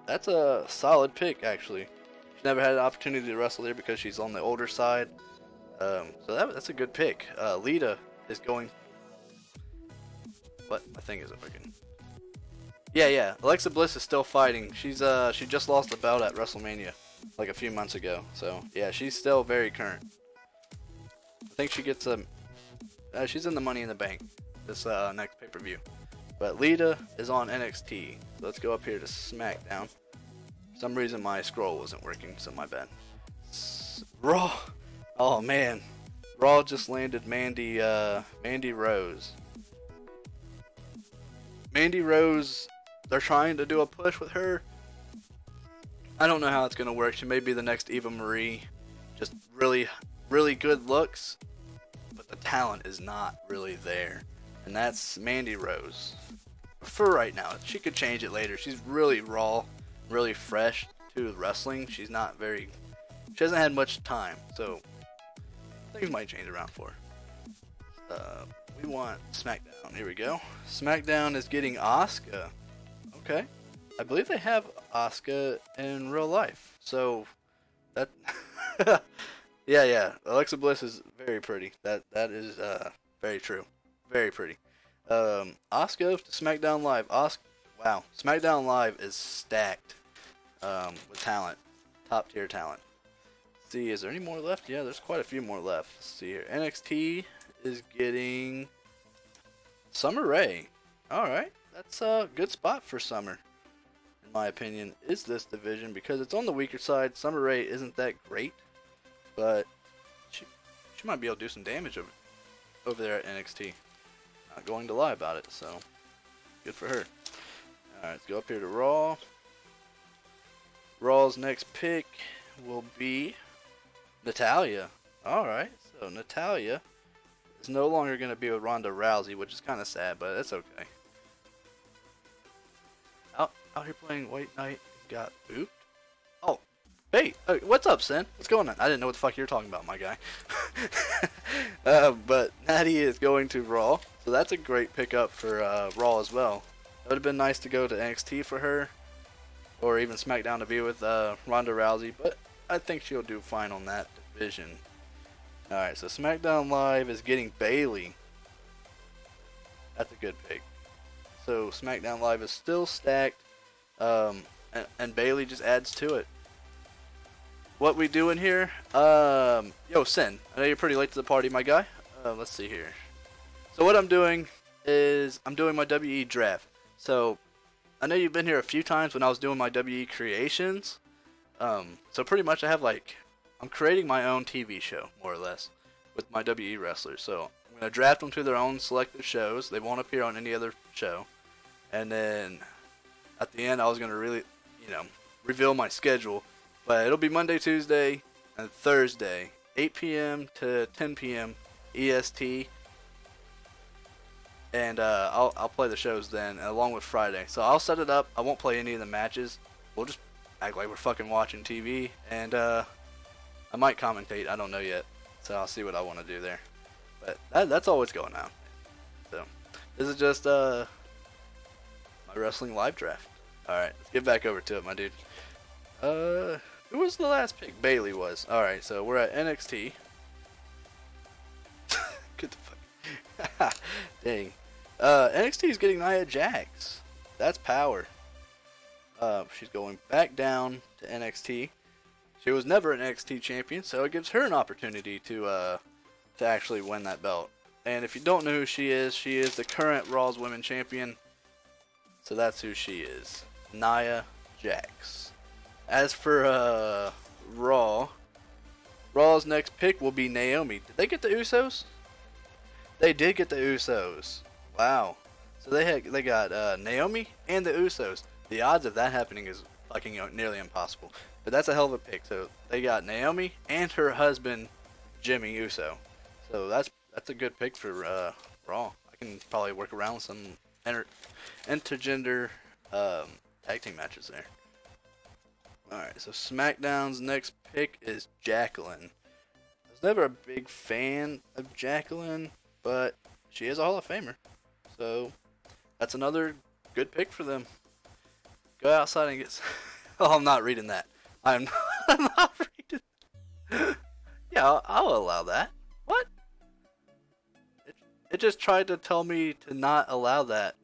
That's a solid pick, actually. She's never had an opportunity to wrestle here because she's on the older side. So that's a good pick. Lita is going. What? My thing isn't working. Yeah. Alexa Bliss is still fighting. She just lost the belt at WrestleMania like a few months ago. So yeah, she's still very current. I think she gets she's in the Money in the Bank this next pay-per-view. But Lita is on NXT. So let's go up here to SmackDown. For some reason my scroll wasn't working, so my bad. Raw. Oh man, Raw just landed Mandy Rose. Mandy Rose, they're trying to do a push with her. I don't know how it's going to work. She may be the next Eva Marie. Just really, really good looks, but the talent is not really there. And that's Mandy Rose. For right now, she could change it later. She's really raw, really fresh to wrestling. She hasn't had much time, so things might change around for her. We want SmackDown. Here we go. SmackDown is getting Asuka. Okay. I believe they have Asuka in real life. So that yeah. Alexa Bliss is very pretty. That is very true. Very pretty. Asuka to SmackDown Live. Wow. SmackDown Live is stacked with talent. Top tier talent. Let's see, is there any more left? Yeah, there's quite a few more left. Let's see here. NXT is getting Summer Rae. Alright. That's a good spot for Summer, in my opinion, is this division, because it's on the weaker side. Summer Rae isn't that great, but she might be able to do some damage over there at NXT. Not going to lie about it, so good for her. Alright, let's go up here to Raw. Raw's next pick will be Natalya. Alright, so Natalya is no longer going to be with Ronda Rousey, which is kind of sad, but that's okay. Out here playing White Knight, got booped. Oh, hey, what's up, Sin? What's going on? I didn't know what the fuck you were talking about, my guy. But Natty is going to Raw, so that's a great pickup for Raw as well. It would have been nice to go to NXT for her, or even SmackDown to be with Ronda Rousey, but I think she'll do fine on that division. Alright, so SmackDown Live is getting Bayley. That's a good pick. So SmackDown Live is still stacked, and Bayley just adds to it. What we doing here? Yo, Sin, I know you're pretty late to the party, my guy. Let's see here. So what I'm doing is I'm doing my WE draft. So I know you've been here a few times when I was doing my WE creations. So pretty much I have I'm creating my own TV show, more or less, with my WE wrestlers. So I'm going to draft them to their own selected shows. They won't appear on any other show. And then at the end I was going to really, reveal my schedule. But it'll be Monday, Tuesday, and Thursday, 8 p.m. to 10 p.m. EST. And I'll play the shows then, along with Friday. So I'll set it up. I won't play any of the matches. We'll just act like we're fucking watching TV. And I might commentate. I don't know yet. So I'll see what I want to do there. But that's all what's going on. So this is just my wrestling live draft. Alright, let's get back over to it, my dude. Who was the last pick? Bayley was. Alright, so we're at NXT. Get the fuck. Dang. NXT is getting Nia Jax. That's power. She's going back down to NXT. She was never an NXT champion, so it gives her an opportunity to actually win that belt. And if you don't know who she is the current Raw's Women's Champion. So that's who she is. Nia Jax. As for Raw's next pick will be Naomi. Did they get the Usos? They did get the Usos. Wow. So they got Naomi and the Usos. The odds of that happening is fucking nearly impossible. But that's a hell of a pick. So they got Naomi and her husband Jimmy Uso. So that's a good pick for Raw. I can probably work around some intergender tag team matches there. Alright, so SmackDown's next pick is Jacqueline. I was never a big fan of Jacqueline, but she is a Hall of Famer. So that's another good pick for them. Go outside and get... Oh, I'm not reading that. I'm not reading... Yeah, I'll allow that. What? It just tried to tell me to not allow that.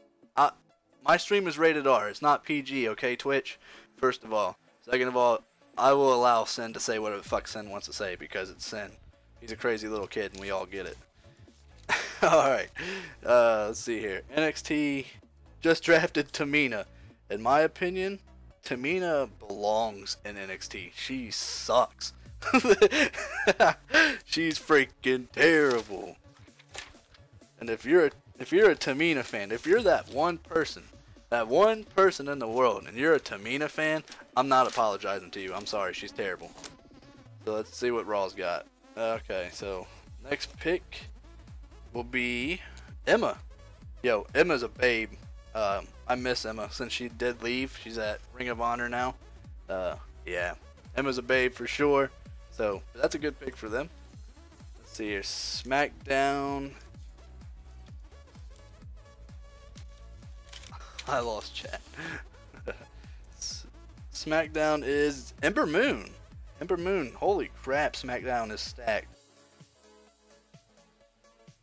My stream is rated R. It's not PG, okay, Twitch? First of all. Second of all, I will allow Sin to say whatever the fuck Sin wants to say because it's Sin. He's a crazy little kid and we all get it. Alright, let's see here. NXT just drafted Tamina. In my opinion, Tamina belongs in NXT. She sucks. She's freaking terrible. And if you're a Tamina fan, if you're that one person in the world, and you're a Tamina fan, I'm not apologizing to you. I'm sorry, she's terrible. So let's see what Raw's got. Okay, so next pick will be Emma. Yo, Emma's a babe. I miss Emma since she did leave. She's at Ring of Honor now. Yeah, Emma's a babe for sure. So that's a good pick for them. Let's see here, SmackDown. I lost chat. SmackDown is Ember Moon. Ember Moon. Holy crap, SmackDown is stacked.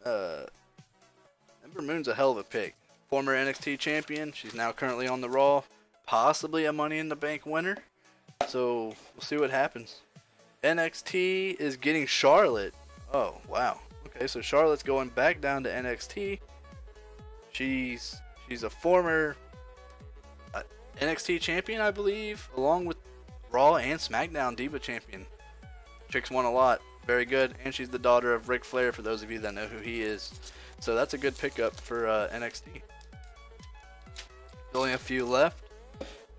Ember Moon's a hell of a pick. Former NXT champion. She's now currently on the Raw. Possibly a Money in the Bank winner. So we'll see what happens. NXT is getting Charlotte. Oh, wow. Okay, so Charlotte's going back down to NXT. She's a former NXT champion, I believe, along with Raw and SmackDown Diva champion. Chick's won a lot. Very good. And she's the daughter of Ric Flair, for those of you that know who he is. So that's a good pickup for NXT. There's only a few left.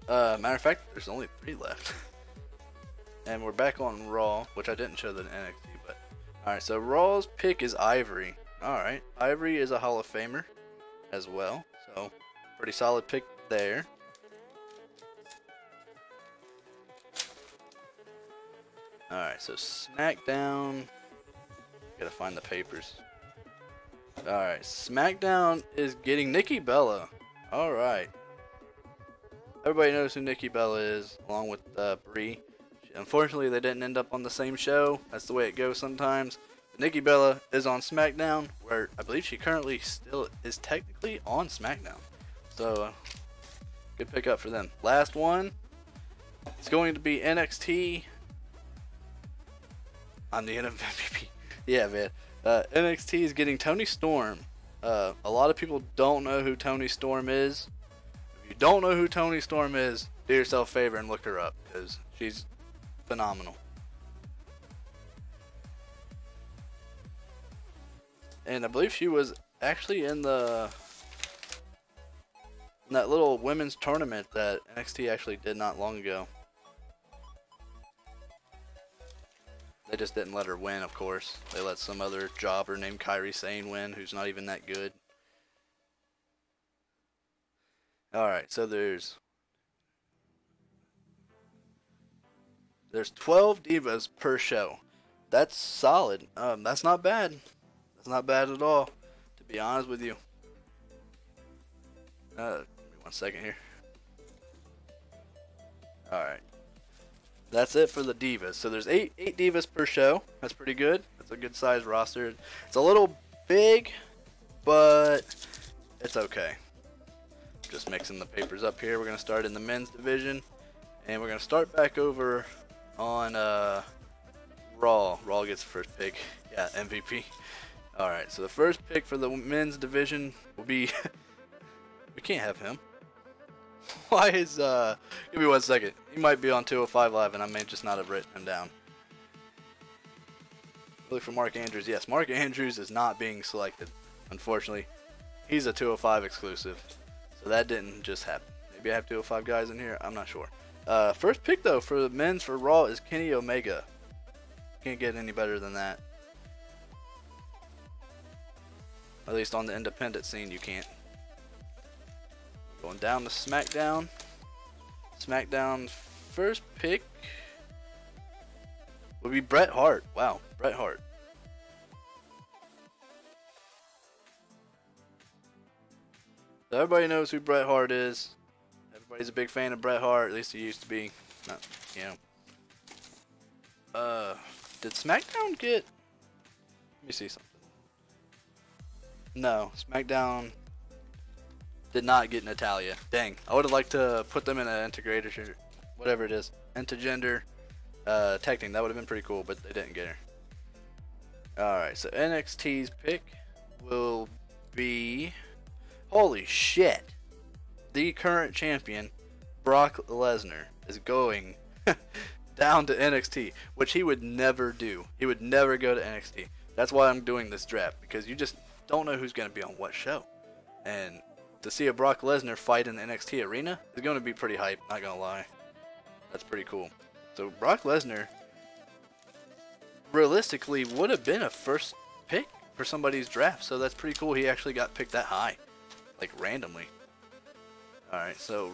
Matter of fact, there's only 3 left. And we're back on Raw, which I didn't show the NXT, but alright, so Raw's pick is Ivory. Alright, Ivory is a Hall of Famer as well, so pretty solid pick there. Alright, so SmackDown. Gotta find the papers. Alright, SmackDown is getting Nikki Bella. Alright. Everybody knows who Nikki Bella is, along with Brie. Unfortunately, they didn't end up on the same show. That's the way it goes sometimes. But Nikki Bella is on SmackDown, where I believe she currently still is technically on SmackDown. So, good pickup for them. Last one. It's going to be NXT. I'm the MVP. Yeah, man. NXT is getting Toni Storm. A lot of people don't know who Toni Storm is. If you don't know who Toni Storm is, do yourself a favor and look her up, because she's phenomenal. And I believe she was actually in that little women's tournament that NXT actually did not long ago. They just didn't let her win, of course. They let some other jobber named Kairi Sane win, who's not even that good. Alright, so there's 12 divas per show. That's solid. That's not bad. That's not bad at all, to be honest with you. Give me 1 second here. Alright. That's it for the divas. So there's 8 divas per show. That's pretty good. That's a good size roster. It's a little big, but it's okay. Just mixing the papers up here. We're going to start in the men's division. And we're going to start back over on Raw. Raw gets the first pick. Yeah, MVP. Alright, so the first pick for the men's division will be... We can't have him. Why is, give me 1 second. He might be on 205 Live and I may just not have written him down. Look for Mark Andrews. Yes, Mark Andrews is not being selected. Unfortunately, he's a 205 exclusive. So that didn't just happen. Maybe I have 205 guys in here. I'm not sure. First pick, though, for the men's for Raw is Kenny Omega. Can't get any better than that. At least on the independent scene, you can't. Going down to SmackDown. SmackDown's first pick would be Bret Hart. Wow, Bret Hart. So everybody knows who Bret Hart is. Everybody's a big fan of Bret Hart. At least he used to be. Not, you know. Did SmackDown get? Let me see something. No, SmackDown did not get Natalia. Dang, I would have liked to put them in an integrator, whatever it is, intergender tag team. That would have been pretty cool, but they didn't get her. Alright, so NXT's pick will be, holy shit, the current champion, Brock Lesnar, is going down to NXT, which he would never do. He would never go to NXT. That's why I'm doing this draft, because you just don't know who's going to be on what show. And to see a Brock Lesnar fight in the NXT arena is going to be pretty hype, not going to lie. That's pretty cool. So Brock Lesnar realistically would have been a first pick for somebody's draft, so that's pretty cool. He actually got picked that high, like randomly. Alright, so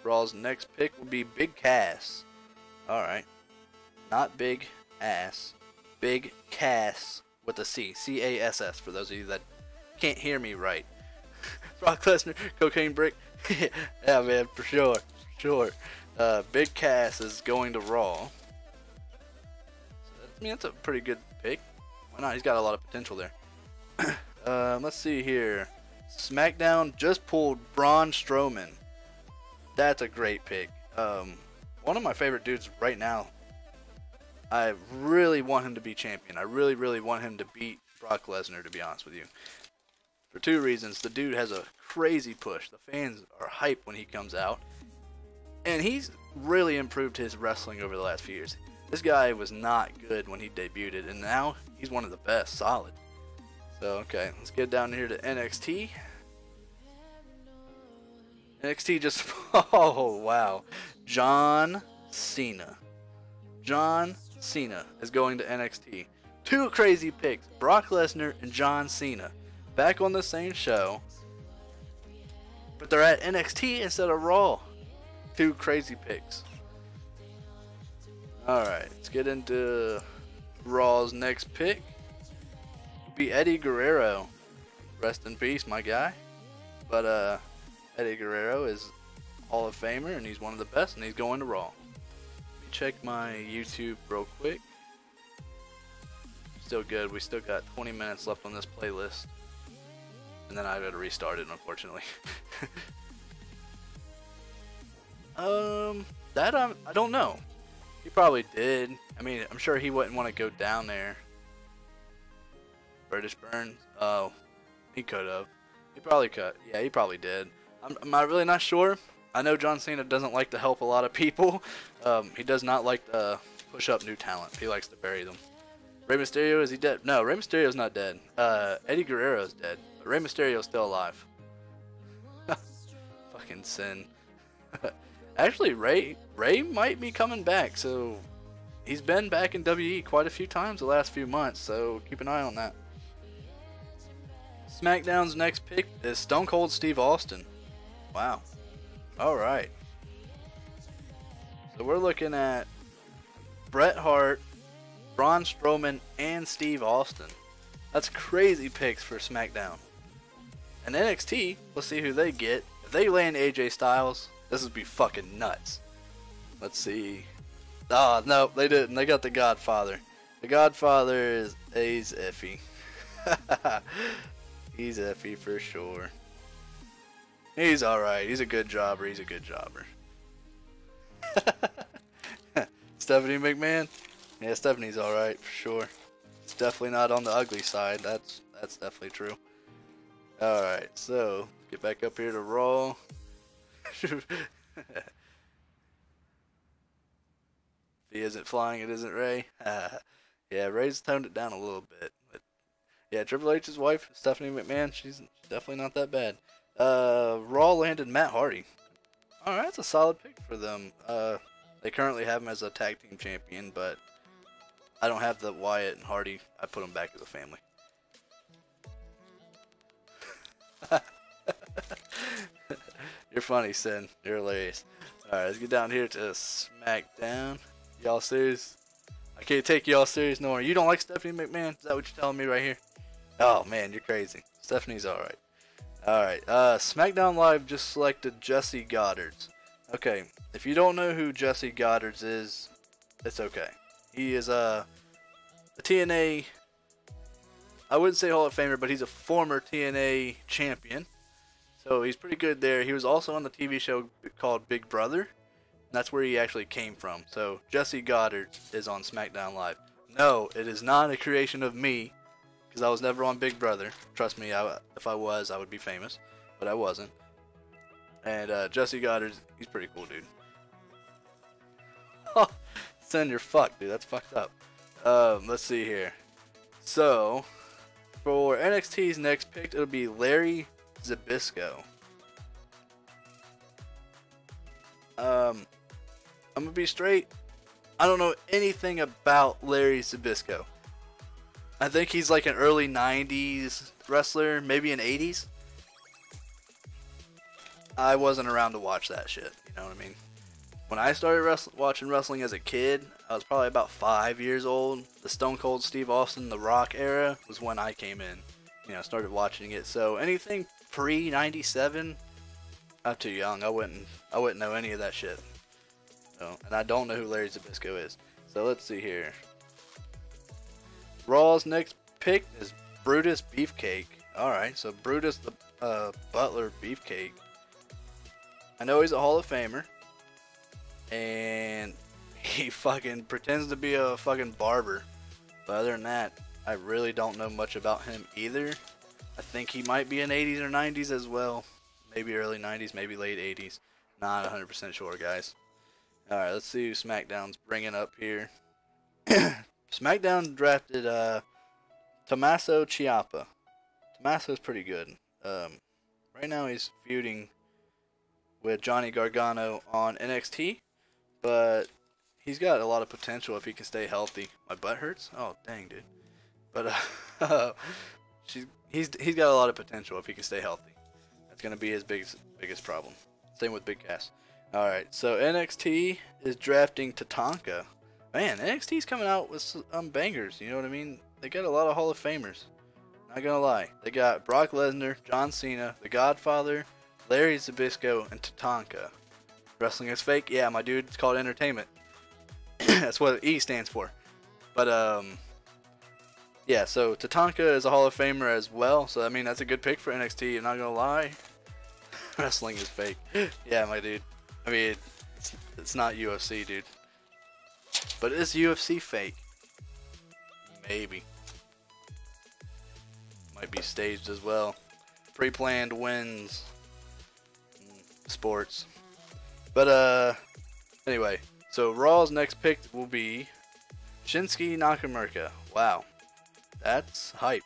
Raw's next pick will be Big Cass. Alright, not Big Ass, Big Cass with a C, C-A-S-S, for those of you that can't hear me right. Brock Lesnar, cocaine brick. Yeah, man, for sure, Big Cass is going to Raw. So I mean, that's a pretty good pick. Why not? He's got a lot of potential there. Let's see here. SmackDown just pulled Braun Strowman. That's a great pick. One of my favorite dudes right now. I really want him to be champion. I really, really want him to beat Brock Lesnar, to be honest with you. For 2 reasons. The dude has a crazy push. The fans are hype when he comes out. And he's really improved his wrestling over the last few years. This guy was not good when he debuted, and now he's one of the best, solid. So, okay, let's get down here to NXT. NXT just oh wow. John Cena. John Cena is going to NXT. Two crazy picks, Brock Lesnar and John Cena, back on the same show, but they're at NXT instead of Raw. Two crazy picks. Alright, let's get into Raw's next pick. It'll be Eddie Guerrero. Rest in peace, my guy. But Eddie Guerrero is Hall of Famer, and he's one of the best, and he's going to Raw. Let me check my YouTube real quick. Still good. We still got 20 minutes left on this playlist. And then I gotta restart it, unfortunately. I don't know. He probably did. I mean, I'm sure he wouldn't want to go down there. British Burns? Oh, he could have. He probably could. Yeah, he probably did. I'm really not sure. I know John Cena doesn't like to help a lot of people. He does not like to push up new talent. He likes to bury them. Rey Mysterio, is he dead? No, Rey Mysterio's not dead. Eddie Guerrero's dead. But Rey Mysterio's still alive. Fucking sin. Actually, Rey might be coming back, so he's been back in WWE quite a few times the last few months, so keep an eye on that. SmackDown's next pick is Stone Cold Steve Austin. Wow. Alright. So we're looking at Bret Hart, Braun Strowman, and Steve Austin. That's crazy picks for SmackDown. And NXT, let's see who they get. If they land AJ Styles, this would be fucking nuts. Let's see. Oh, no, they didn't. They got the Godfather. The Godfather he's iffy. He's iffy for sure. He's alright. He's a good jobber. He's a good jobber. Stephanie McMahon? Yeah, Stephanie's alright for sure. It's definitely not on the ugly side. That's definitely true. Alright, so get back up here to Raw. If he isn't flying, it isn't Ray. Yeah, Ray's toned it down a little bit. But yeah, Triple H's wife, Stephanie McMahon, she's definitely not that bad. Raw landed Matt Hardy. Alright, that's a solid pick for them. They currently have him as a tag team champion, but I don't have the Wyatt and Hardy. I put them back as a family. You're funny, Sin. You're hilarious. Alright, let's get down here to SmackDown. Y'all serious? I can't take y'all serious no more. You don't like Stephanie McMahon? Is that what you're telling me right here? Oh man, you're crazy. Stephanie's alright. Alright, SmackDown Live just selected Jesse Godderz. Okay, if you don't know who Jesse Godderz is, it's okay. He is a TNA, I wouldn't say Hall of Famer, but he's a former TNA champion. So he's pretty good there. He was also on the TV show called Big Brother. And that's where he actually came from. So Jesse Godderz is on SmackDown Live. No, it is not a creation of me, because I was never on Big Brother. Trust me, if I was, I would be famous. But I wasn't. And Jesse Godderz, he's pretty cool, dude. Oh, Sin, you're fucked, dude. That's fucked up. Let's see here. So, for NXT's next pick, it'll be Larry Zbyszko. I'm gonna be straight. I don't know anything about Larry Zbyszko. I think he's like an early 90s wrestler, maybe an 80s. I wasn't around to watch that shit, you know what I mean? When I started watching wrestling as a kid, I was probably about 5 years old. The Stone Cold Steve Austin, The Rock era was when I came in. You know, started watching it. So anything pre-97, I'm too young. I wouldn't know any of that shit. So, and I don't know who Larry Zbyszko is. So let's see here. Raw's next pick is Brutus Beefcake. Alright, so Brutus the Butler Beefcake. I know he's a Hall of Famer. And he fucking pretends to be a fucking barber. But other than that, I really don't know much about him either. I think he might be in 80s or 90s as well. Maybe early 90s, maybe late 80s. Not 100% sure, guys. Alright, let's see who SmackDown's bringing up here. SmackDown drafted Tommaso Ciampa. Tommaso's pretty good. Right now he's feuding with Johnny Gargano on NXT, but he's got a lot of potential if he can stay healthy. My butt hurts? Oh, dang, dude. But he's got a lot of potential if he can stay healthy. That's gonna be his biggest problem. Same with Big Cass. All right, so NXT is drafting Tatanka. Man, NXT's coming out with some bangers. You know what I mean? They got a lot of Hall of Famers. Not gonna lie, they got Brock Lesnar, John Cena, The Godfather, Larry Zbyszko, and Tatanka. Wrestling is fake? Yeah, my dude. It's called entertainment. That's what E stands for. But yeah. So Tatanka is a Hall of Famer as well. So I mean, that's a good pick for NXT. I'm not gonna lie. Wrestling is fake. Yeah, my dude. I mean, it's not UFC, dude. But is UFC fake? Maybe. Might be staged as well. Pre-planned wins. Sports. But anyway. So Raw's next pick will be Shinsuke Nakamura. Wow. That's hype.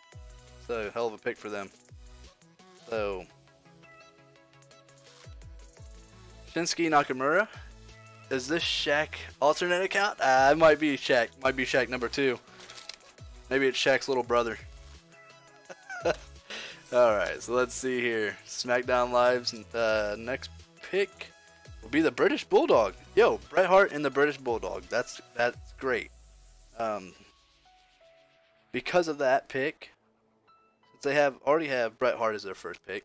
It's a hell of a pick for them. So Shinsuke Nakamura. Is this Shaq alternate account? It might be Shaq. Might be Shaq number 2. Maybe it's Shaq's little brother. Alright, so let's see here. SmackDown Live's next pick will be the British Bulldog. Yo, Bret Hart and the British Bulldog. That's great. Because of that pick, since they already have Bret Hart as their first pick.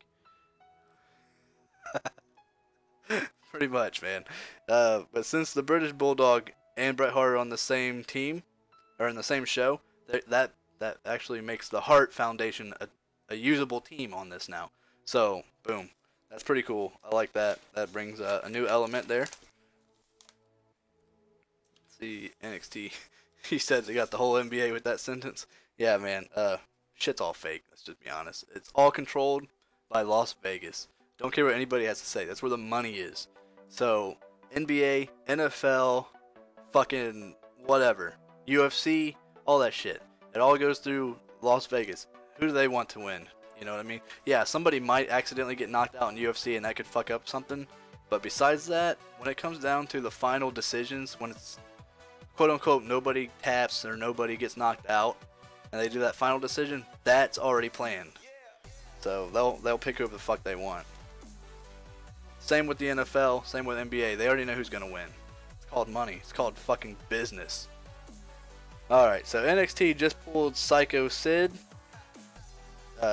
Pretty much, man. But since the British Bulldog and Bret Hart are on the same team, or in the same show, that actually makes the Hart Foundation a usable team on this now. So, boom. That's pretty cool. I like that. That brings a new element there. Let's see, NXT. He said they got the whole NBA with that sentence. Yeah, man. Shit's all fake. Let's just be honest. It's all controlled by Las Vegas. Don't care what anybody has to say. That's where the money is. So, NBA, NFL, fucking whatever, UFC, all that shit. It all goes through Las Vegas. Who do they want to win? You know what I mean? Yeah, somebody might accidentally get knocked out in UFC and that could fuck up something. But besides that, when it comes down to the final decisions, when it's quote unquote nobody taps or nobody gets knocked out, and they do that final decision, that's already planned. So they'll pick whoever the fuck they want. Same with the NFL, same with NBA. They already know who's gonna win. It's called money. It's called fucking business. Alright, so NXT just pulled Psycho Sid.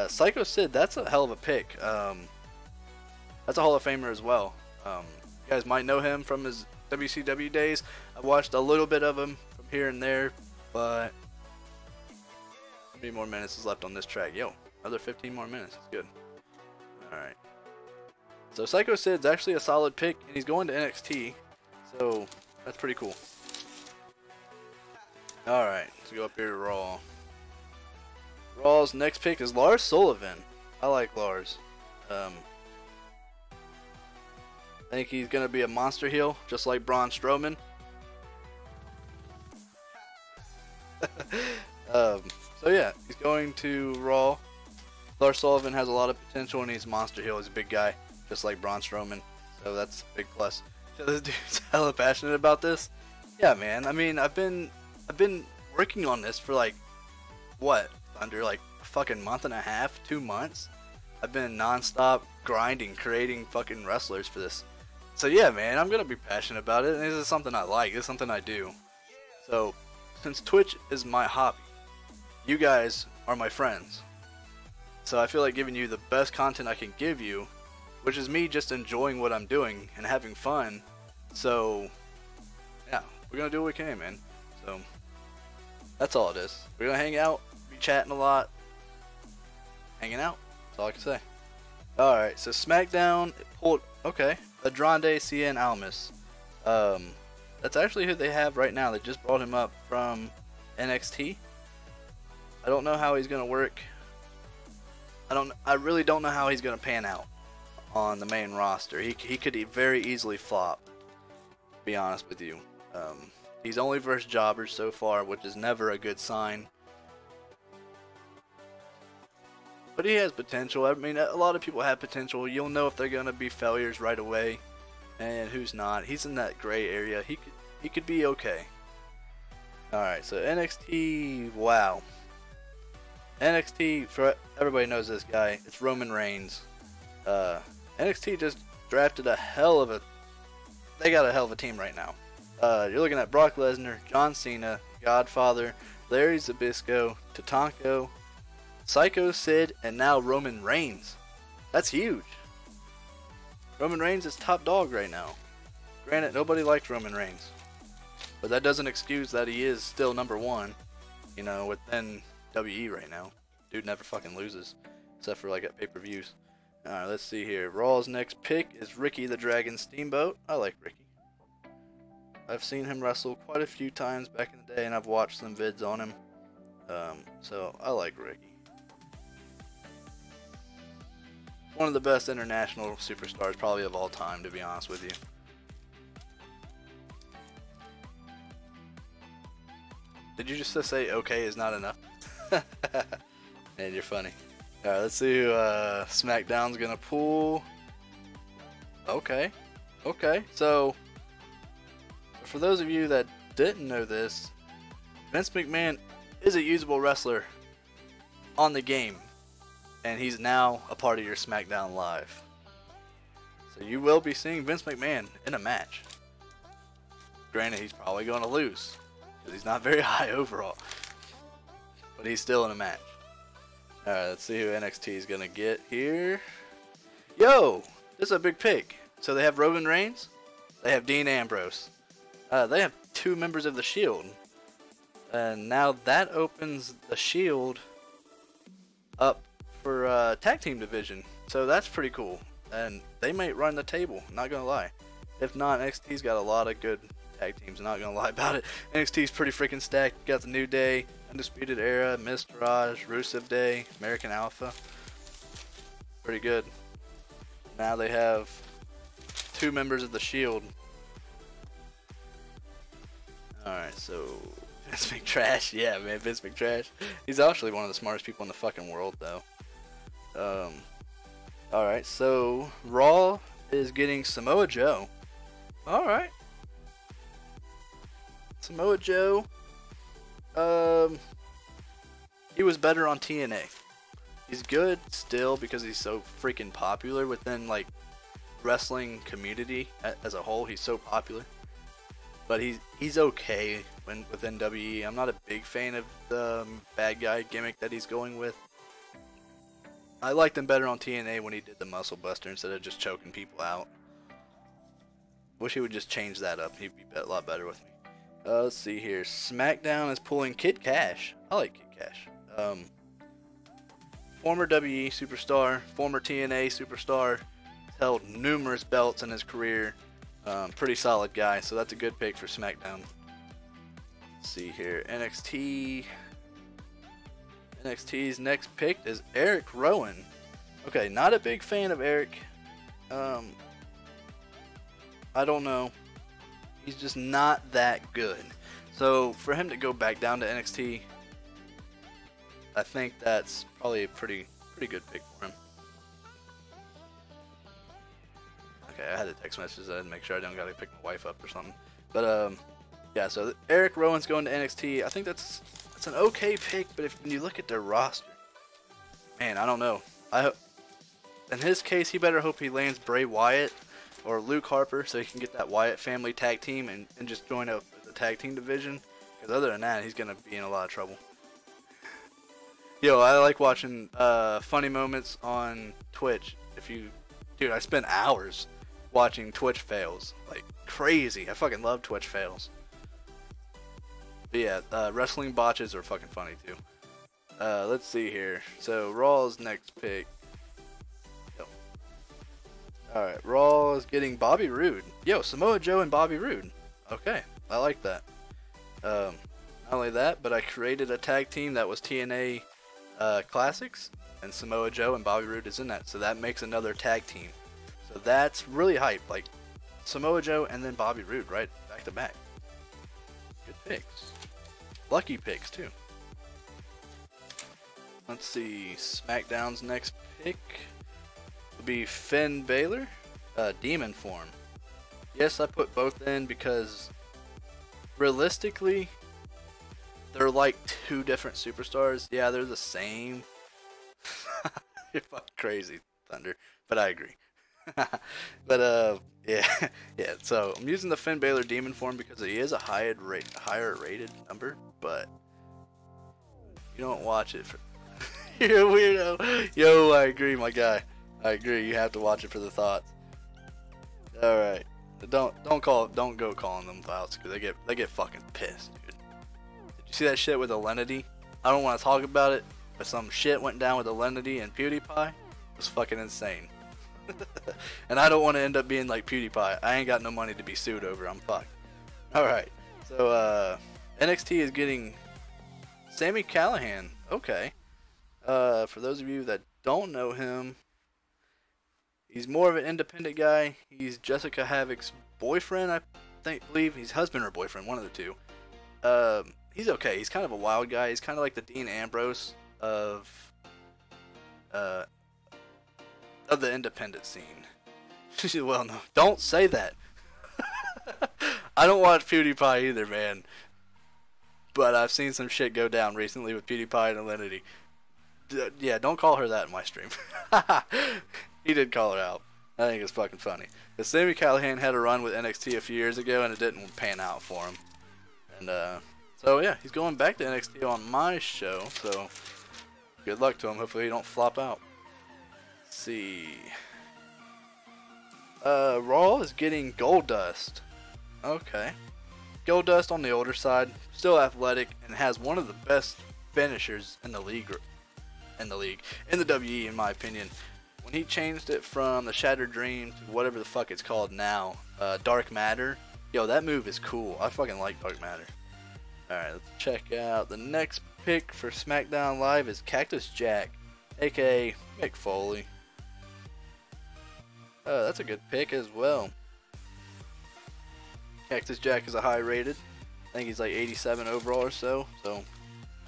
Psycho Sid, that's a hell of a pick. That's a Hall of Famer as well. You guys might know him from his WCW days. I watched a little bit of him from here and there, but how many more minutes is left on this track? Yo, another 15 more minutes. That's good. Alright. So Psycho Sid's actually a solid pick, and he's going to NXT, so that's pretty cool. Alright, let's go up here to Raw. Raw's next pick is Lars Sullivan. I like Lars. I think he's going to be a monster heel, just like Braun Strowman. So yeah, he's going to Raw. Lars Sullivan has a lot of potential, and he's a monster heel. He's a big guy, just like Braun Strowman. So that's a big plus. So this dude's hella passionate about this. Yeah, man. I mean, I've been working on this for like, what, under like a fucking month and a half, 2 months. I've been non-stop grinding, creating fucking wrestlers for this. So yeah, man, I'm gonna be passionate about it, and this is something I like. This is something I do. So, since Twitch is my hobby, you guys are my friends. So I feel like giving you the best content I can give you, which is me just enjoying what I'm doing and having fun. So, yeah, we're gonna do what we can, man. So, that's all it is. We're gonna hang out, be chatting a lot, hanging out. That's all I can say. Alright, so SmackDown pulled, okay, Andrade Cien Almas. That's actually who they have right now. They just brought him up from NXT. I don't know how he's gonna work. I really don't know how he's gonna pan out on the main roster. He could very easily flop, to be honest with you. He's only versed jobbers so far, which is never a good sign. But he has potential. I mean, a lot of people have potential. You'll know if they're gonna be failures right away. and who's not. He's in that gray area. He could be okay. All right, so NXT. Wow. NXT, for everybody knows this guy. It's Roman Reigns. NXT just drafted a hell of a. They got a hell of a team right now. You're looking at Brock Lesnar, John Cena, Godfather, Larry Zbyszko, Tatanka, Psycho Sid, and now Roman Reigns. That's huge. Roman Reigns is top dog right now. Granted, nobody liked Roman Reigns, but that doesn't excuse that he is still #1. You know, within WWE right now. Dude never fucking loses, except for like at pay-per-views. Alright, let's see here. Raw's next pick is Ricky the Dragon Steamboat. I like Ricky. I've seen him wrestle quite a few times back in the day, and I've watched some vids on him. So I like Ricky. One of the best international superstars probably of all time, to be honest with you. Did you just say okay is not enough? Man, you're funny. Alright, let's see who SmackDown's gonna pull. Okay. Okay, so for those of you that didn't know this, Vince McMahon is a usable wrestler on the game, and he's now a part of your SmackDown Live. So you will be seeing Vince McMahon in a match. Granted, he's probably going to lose, because he's not very high overall. But he's still in a match. Alright, let's see who NXT is going to get here. Yo! This is a big pick. So they have Roman Reigns. They have Dean Ambrose. They have 2 members of the Shield. And now that opens the Shield up for tag team division. So that's pretty cool. And they might run the table, not going to lie. If not, NXT's got a lot of good tag teams, not going to lie about it. NXT's pretty freaking stacked. You got the New Day, Undisputed Era, Miztourage, Rusev Day, American Alpha. Pretty good. Now they have 2 members of the Shield. Alright, so Vince McTrash. Yeah, man, Vince McTrash. He's actually one of the smartest people in the fucking world, though. Alright, so Raw is getting Samoa Joe. Alright. Samoa Joe. He was better on TNA. He's good still because he's so freaking popular within like wrestling community as a whole. He's so popular, but he's okay within WWE. I'm not a big fan of the bad guy gimmick that he's going with. I liked him better on TNA when he did the Muscle Buster instead of just choking people out. Wish he would just change that up. He'd be a lot better with me. Let's see here. SmackDown is pulling Kid Cash. I like Kid Cash. Former WWE superstar, former TNA superstar, held numerous belts in his career. Pretty solid guy, so that's a good pick for SmackDown. Let's see here. NXT's next pick is Eric Rowan. Okay, not a big fan of Eric. I don't know. He's just not that good. So for him to go back down to NXT, I think that's probably a pretty good pick for him. Okay, I had to text message that and make sure I don't gotta pick my wife up or something. But yeah, so Eric Rowan's going to NXT. I think that's an okay pick, but if you look at their roster, man, I don't know. In his case, he better hope he lands Bray Wyatt or Luke Harper so he can get that Wyatt family tag team and just join up the tag team division. Because other than that, he's gonna be in a lot of trouble. Yo, I like watching funny moments on Twitch. Dude, I spend hours watching Twitch fails, like crazy. I fucking love Twitch fails. But yeah, wrestling botches are fucking funny too. Let's see here. So Raw's next pick. Alright, Raw is getting Bobby Roode. Yo, Samoa Joe and Bobby Roode. Okay, I like that. Not only that, but I created a tag team that was TNA Classics, and Samoa Joe and Bobby Roode is in that, so that makes another tag team. So that's really hype, like Samoa Joe and then Bobby Roode, right back to back. Good picks. Lucky picks too. Let's see, SmackDown's next pick will be Finn Balor, Demon form. Yes, I put both in because realistically, they're like two different superstars. Yeah, they're the same. You're fucking crazy, Thunder. But I agree. But yeah, yeah. So I'm using the Finn Balor Demon form because he is a higher rated number, but you don't watch it for. You're a weirdo. Yo, I agree, my guy. I agree. You have to watch it for the thoughts. All right. Don't go calling them fouls because they get fucking pissed, dude. Did you see that shit with Alenity? I don't want to talk about it, but some shit went down with Alenity and PewDiePie. It was fucking insane. And I don't want to end up being like PewDiePie. I ain't got no money to be sued over. I'm fucked. All right. So NXT is getting Sami Callihan. Okay. For those of you that don't know him, he's more of an independent guy. He's Jessica Havoc's boyfriend, I believe. He's husband or boyfriend, one of the two. He's okay. He's kind of a wild guy. He's kind of like the Dean Ambrose of the independent scene. Well, no, don't say that. I don't watch PewDiePie either, man. But I've seen some shit go down recently with PewDiePie and Alenity. Yeah, don't call her that in my stream. He did call her out. I think it's fucking funny. But Sami Callihan had a run with NXT a few years ago and it didn't pan out for him. And so yeah, he's going back to NXT on my show. So good luck to him. Hopefully he don't flop out. Let's see. Raw is getting Goldust. Okay. Goldust on the older side, still athletic, and has one of the best finishers in the league. In the WWE, in my opinion. When he changed it from the Shattered Dream to whatever the fuck it's called now, Dark Matter. Yo, that move is cool. I fucking like Dark Matter. Alright, let's check out. The next pick for SmackDown Live is Cactus Jack, aka Mick Foley. That's a good pick as well. Cactus Jack is a high rated. I think he's like 87 overall or so. So,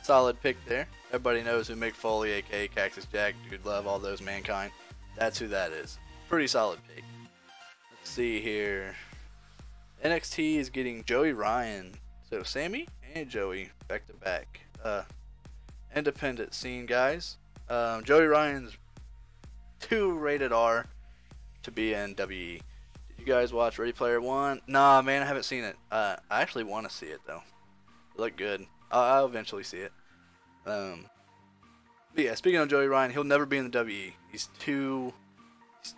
solid pick there. Everybody knows who Mick Foley, aka Cactus Jack, Dude Love, all those Mankind. That's who that is. Pretty solid pick. Let's see here. NXT is getting Joey Ryan. So, Sammy and Joey back to back. Independent scene guys. Joey Ryan's 2 rated R to be in WWE. Did you guys watch Ready Player One? Nah, man, I haven't seen it. I actually want to see it though. It looked good. I'll eventually see it. But yeah, speaking of Joey Ryan, he'll never be in the WWE. He's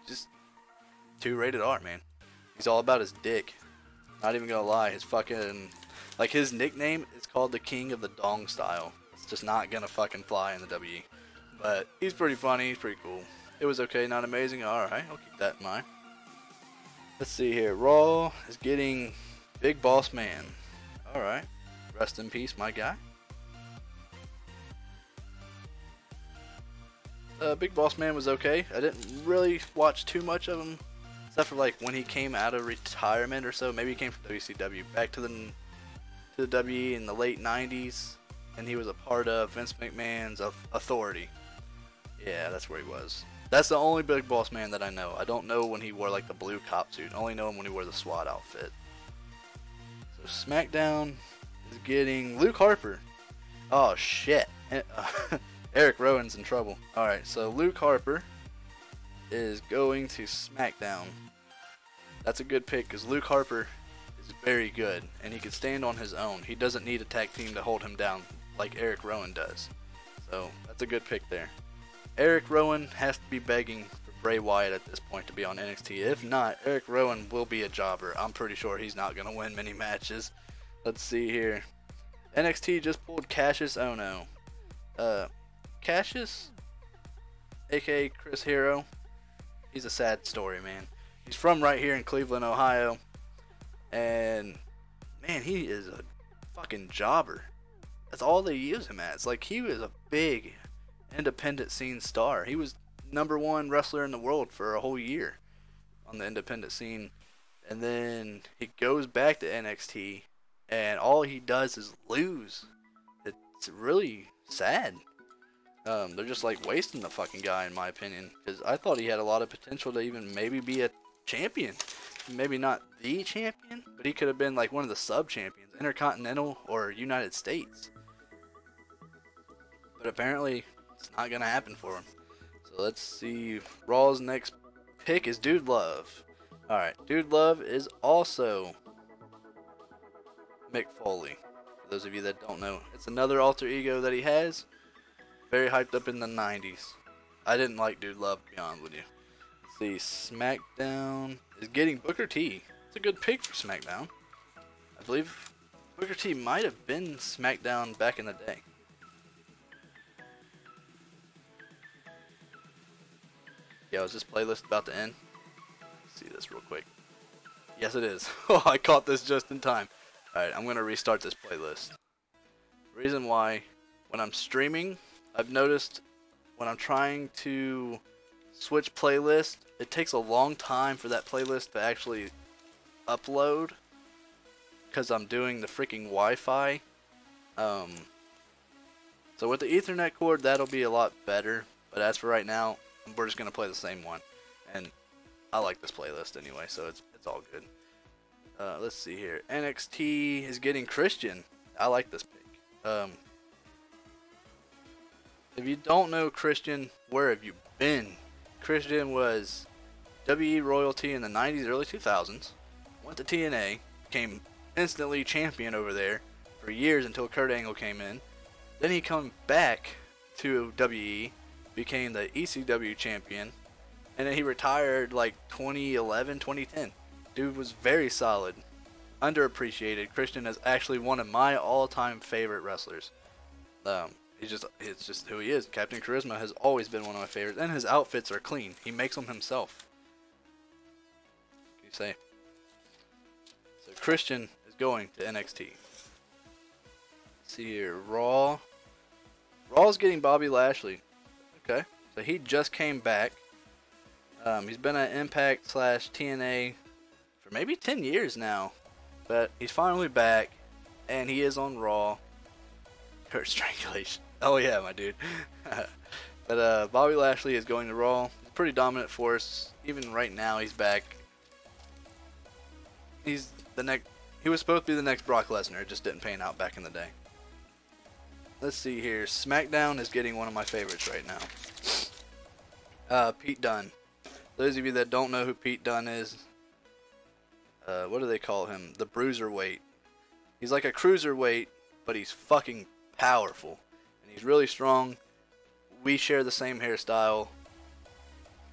just 2 rated R, man. He's all about his dick. Not even gonna lie, his fucking, like, his nickname is called the King of the Dong Style. It's just not gonna fucking fly in the WWE. But he's pretty funny, he's pretty cool. It was okay, not amazing. Alright, I'll keep that in mind. Let's see here. Raw is getting Big Boss Man. Alright. Rest in peace, my guy. Big Boss Man was okay. I didn't really watch too much of him, except for like when he came out of retirement or so. Maybe he came from WCW back to the WWE in the late 90s, and he was a part of Vince McMahon's Authority. Yeah, that's where he was. That's the only Big Boss Man that I know. I don't know when he wore like the blue cop suit. I only know him when he wore the SWAT outfit. So SmackDown is getting Luke Harper. Oh shit. Eric Rowan's in trouble. Alright, so Luke Harper is going to SmackDown. That's a good pick because Luke Harper is very good and he can stand on his own. He doesn't need a tag team to hold him down like Eric Rowan does. So that's a good pick there. Eric Rowan has to be begging for Bray Wyatt at this point to be on NXT. If not, Eric Rowan will be a jobber. I'm pretty sure he's not going to win many matches. Let's see here. NXT just pulled Cassius Ohno. Cassius, aka Chris Hero, he's a sad story, man. He's from right here in Cleveland, Ohio. And, man, he is a fucking jobber. That's all they use him as. Like, he was a big independent scene star. He was #1 wrestler in the world for a whole year on the independent scene. And then he goes back to NXT, and all he does is lose. It's really sad. They're just like wasting the fucking guy, in my opinion, because I thought he had a lot of potential to even maybe be a champion. Maybe not the champion, but he could have been like one of the sub-champions, Intercontinental or United States. But apparently, it's not going to happen for him. So let's see. Raw's next pick is Dude Love. Alright, Dude Love is also Mick Foley. For those of you that don't know, it's another alter ego that he has. Very hyped up in the 90s. I didn't like Dude Love, to be honest with you. Let's see, SmackDown is getting Booker T. It's a good pick for SmackDown. I believe Booker T might have been SmackDown back in the day. Yeah, was this playlist about to end? Let's see this real quick. Yes, it is. Oh, I caught this just in time. Alright, I'm going to restart this playlist. Reason why, when I'm streaming, I've noticed when I'm trying to switch playlists, it takes a long time for that playlist to actually upload because I'm doing the freaking Wi-Fi. So with the Ethernet cord, that'll be a lot better. But as for right now, we're just going to play the same one. And I like this playlist anyway, so it's all good. Let's see here. NXT is getting Christian. I like this pick. If you don't know Christian, where have you been? Christian was WWE royalty in the 90s, early 2000s. Went to TNA, became instantly champion over there for years until Kurt Angle came in. Then he came back to WWE, became the ECW champion, and then he retired like 2011, 2010. Dude was very solid, underappreciated. Christian is actually one of my all-time favorite wrestlers. It's just who he is. Captain Charisma has always been one of my favorites, and his outfits are clean. He makes them himself. What can you say? So Christian is going to NXT. Let's see here, Raw. Raw's getting Bobby Lashley. Okay, so he just came back. He's been at Impact / TNA for maybe 10 years now, but he's finally back, and he is on Raw. Kurt Strangulation. Oh yeah, my dude. But Bobby Lashley is going to Raw. He's a pretty dominant force. Even right now, he's back. He's the next. He was supposed to be the next Brock Lesnar. It just didn't pan out back in the day. Let's see here. SmackDown is getting one of my favorites right now. Pete Dunne. Those of you that don't know who Pete Dunne is, what do they call him? The Bruiserweight. He's like a cruiserweight, but he's fucking powerful. And he's really strong. We share the same hairstyle.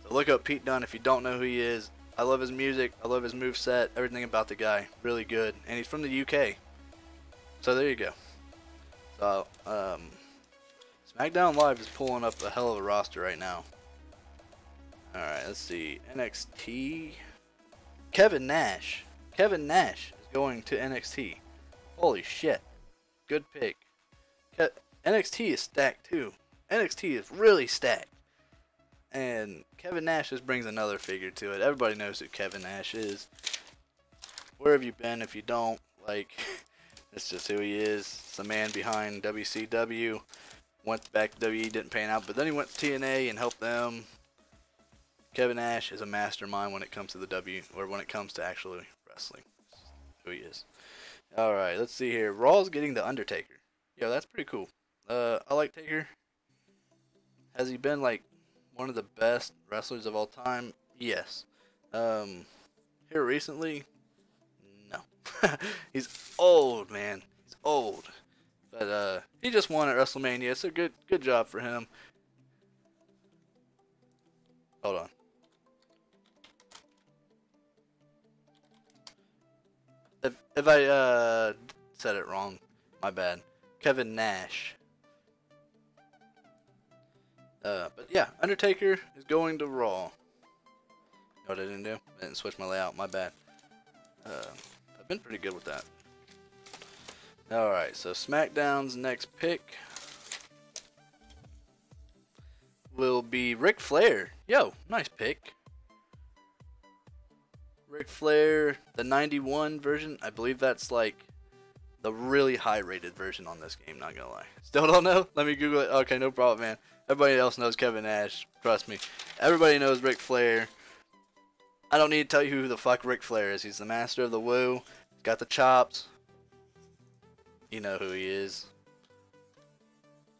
So look up Pete Dunne if you don't know who he is. I love his music. I love his moveset. Everything about the guy. Really good. And he's from the UK. So there you go. So, SmackDown Live is pulling up a hell of a roster right now. Alright, let's see. NXT. Kevin Nash. Kevin Nash is going to NXT. Holy shit. Good pick. NXT is stacked too. NXT is really stacked. And Kevin Nash just brings another figure to it. Everybody knows who Kevin Nash is. Where have you been if you don't? Like, that's just who he is. It's the man behind WCW. Went back to WWE, didn't pan out, but then he went to TNA and helped them. Kevin Nash is a mastermind when it comes to when it comes to actually wrestling. That's who he is. Alright, let's see here. Raw's getting the Undertaker. Yo, that's pretty cool. I like Taker. Has he been like one of the best wrestlers of all time? Yes. Here recently, no. He's old, man. He's old. But he just won at WrestleMania. It's a good job for him. Hold on. If I said it wrong, my bad. Kevin Nash. But yeah, Undertaker is going to Raw. You know what I didn't do? I didn't switch my layout, my bad. I've been pretty good with that. Alright, so SmackDown's next pick will be Ric Flair. Yo, nice pick. Ric Flair, the 91 version. I believe that's like the really high rated version on this game, not gonna lie. Still don't know? Let me Google it. Okay, no problem, man. Everybody else knows Kevin Nash. Trust me. Everybody knows Ric Flair. I don't need to tell you who the fuck Ric Flair is. He's the master of the woo. He's got the chops. You know who he is.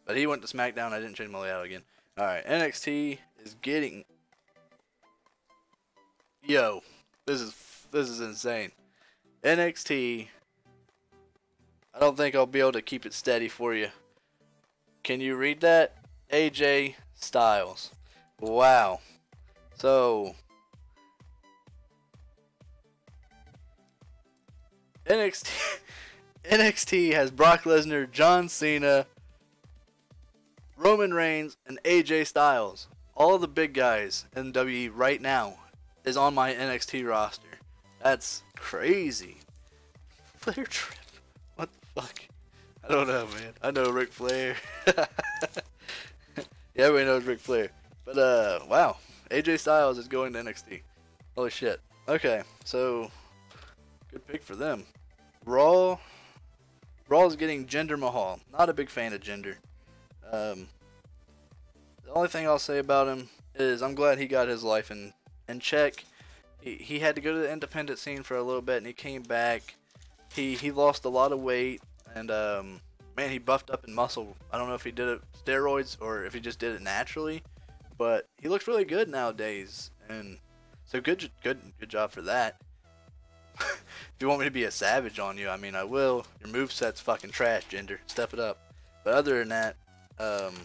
But he went to SmackDown. I didn't change my layout again. Alright, NXT is getting... Yo, this is insane. NXT... I don't think I'll be able to keep it steady for you. Can you read that? AJ Styles. Wow. So... NXT has Brock Lesnar, John Cena, Roman Reigns, and AJ Styles. All of the big guys in WWE right now is on my NXT roster. That's crazy. Flair trip. What the fuck? I don't know, man. I know Ric Flair. Yeah, everybody knows Ric Flair. But, wow. AJ Styles is going to NXT. Holy shit. Okay, so, good pick for them. Raw is getting Jinder Mahal. Not a big fan of Jinder. The only thing I'll say about him is I'm glad he got his life in check. He had to go to the independent scene for a little bit, and he came back. He lost a lot of weight, and man, he buffed up in muscle. I don't know if he did it steroids or if he just did it naturally, but he looks really good nowadays, and so good job for that. If you want me to be a savage on you, I mean, I will. Your moveset's fucking trash, Jinder. Step it up. But other than that, I'm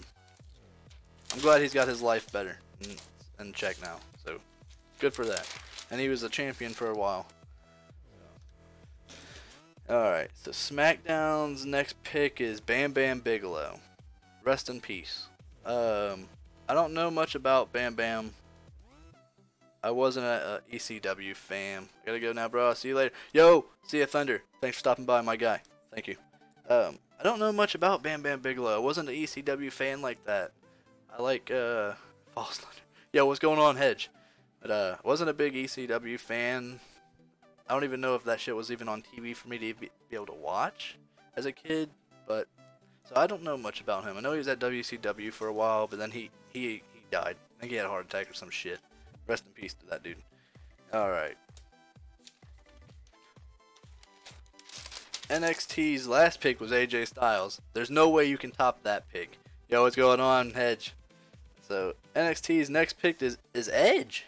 glad he's got his life better in check now. So, good for that. And he was a champion for a while. Alright, so SmackDown's next pick is Bam Bam Bigelow. Rest in peace. I don't know much about Bam Bam. I wasn't a ECW fan. I gotta go now, bro. I'll see you later. Yo, see ya, Thunder. Thanks for stopping by, my guy. Thank you. I don't know much about Bam Bam Bigelow. I wasn't an ECW fan like that. I like, False Thunder. Yo, what's going on, Hedge? But, I wasn't a big ECW fan. I don't even know if that shit was even on TV for me to be able to watch as a kid. But, so I don't know much about him. I know he was at WCW for a while, but then he died. I think he had a heart attack or some shit. Rest in peace to that dude. Alright. NXT's last pick was AJ Styles. There's no way you can top that pick. Yo, what's going on, Hedge? So, NXT's next pick is Edge.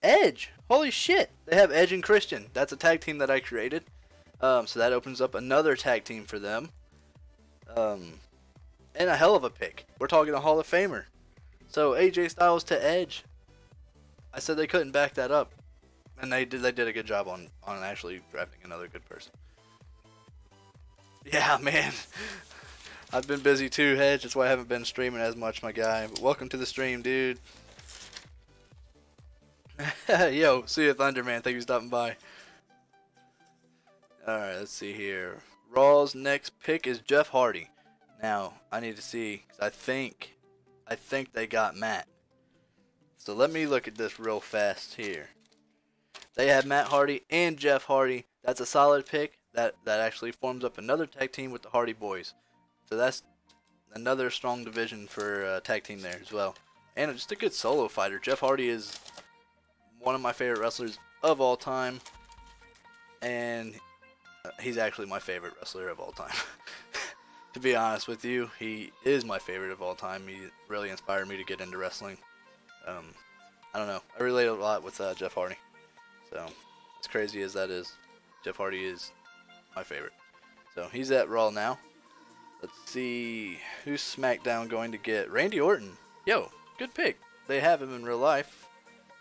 Edge! Holy shit! They have Edge and Christian. That's a tag team that I created. So that opens up another tag team for them. And a hell of a pick. We're talking a Hall of Famer. So, AJ Styles to Edge. I said they couldn't back that up, and they did a good job on actually drafting another good person. Yeah, man, I've been busy too, Hedge. That's why I haven't been streaming as much, my guy. But welcome to the stream, dude. Yo, see you, Thunder, man. Thank you for stopping by. All right, let's see here. Raw's next pick is Jeff Hardy. Now I need to see, 'cause I think they got Matt. So let me look at this real fast here. They have Matt Hardy and Jeff Hardy. That's a solid pick. That actually forms up another tag team with the Hardy Boys. So that's another strong division for a tag team there as well. And just a good solo fighter. Jeff Hardy is one of my favorite wrestlers of all time. And he's actually my favorite wrestler of all time. To be honest with you, he is my favorite of all time. He really inspired me to get into wrestling. I don't know. I relate a lot with Jeff Hardy. So, as crazy as that is, Jeff Hardy is my favorite. So, he's at Raw now. Let's see. Who's SmackDown going to get? Randy Orton. Yo, good pick. They have him in real life.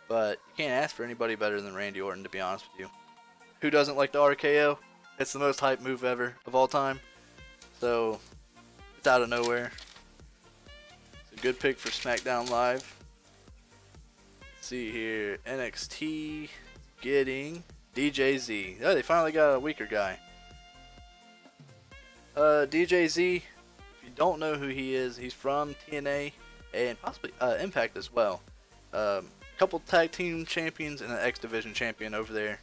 But you can't ask for anybody better than Randy Orton, to be honest with you. Who doesn't like the RKO? It's the most hype move ever of all time. So, it's out of nowhere. It's a good pick for SmackDown Live. Let's see here. NXT getting DJZ. Oh, they finally got a weaker guy. DJZ, if you don't know who he is, he's from TNA and possibly Impact as well. Couple tag team champions and an X Division champion over there.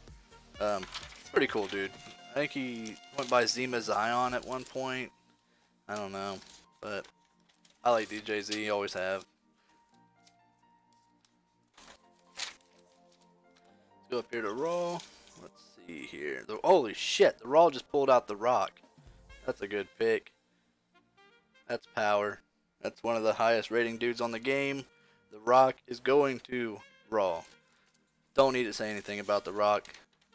Pretty cool dude. I think he went by Zema Zion at one point. I don't know, but I like DJZ, always have. Go up here to Raw. Let's see here. Holy shit, the Raw just pulled out The Rock. That's a good pick. That's power. That's one of the highest rating dudes on the game. The Rock is going to Raw. Don't need to say anything about The Rock.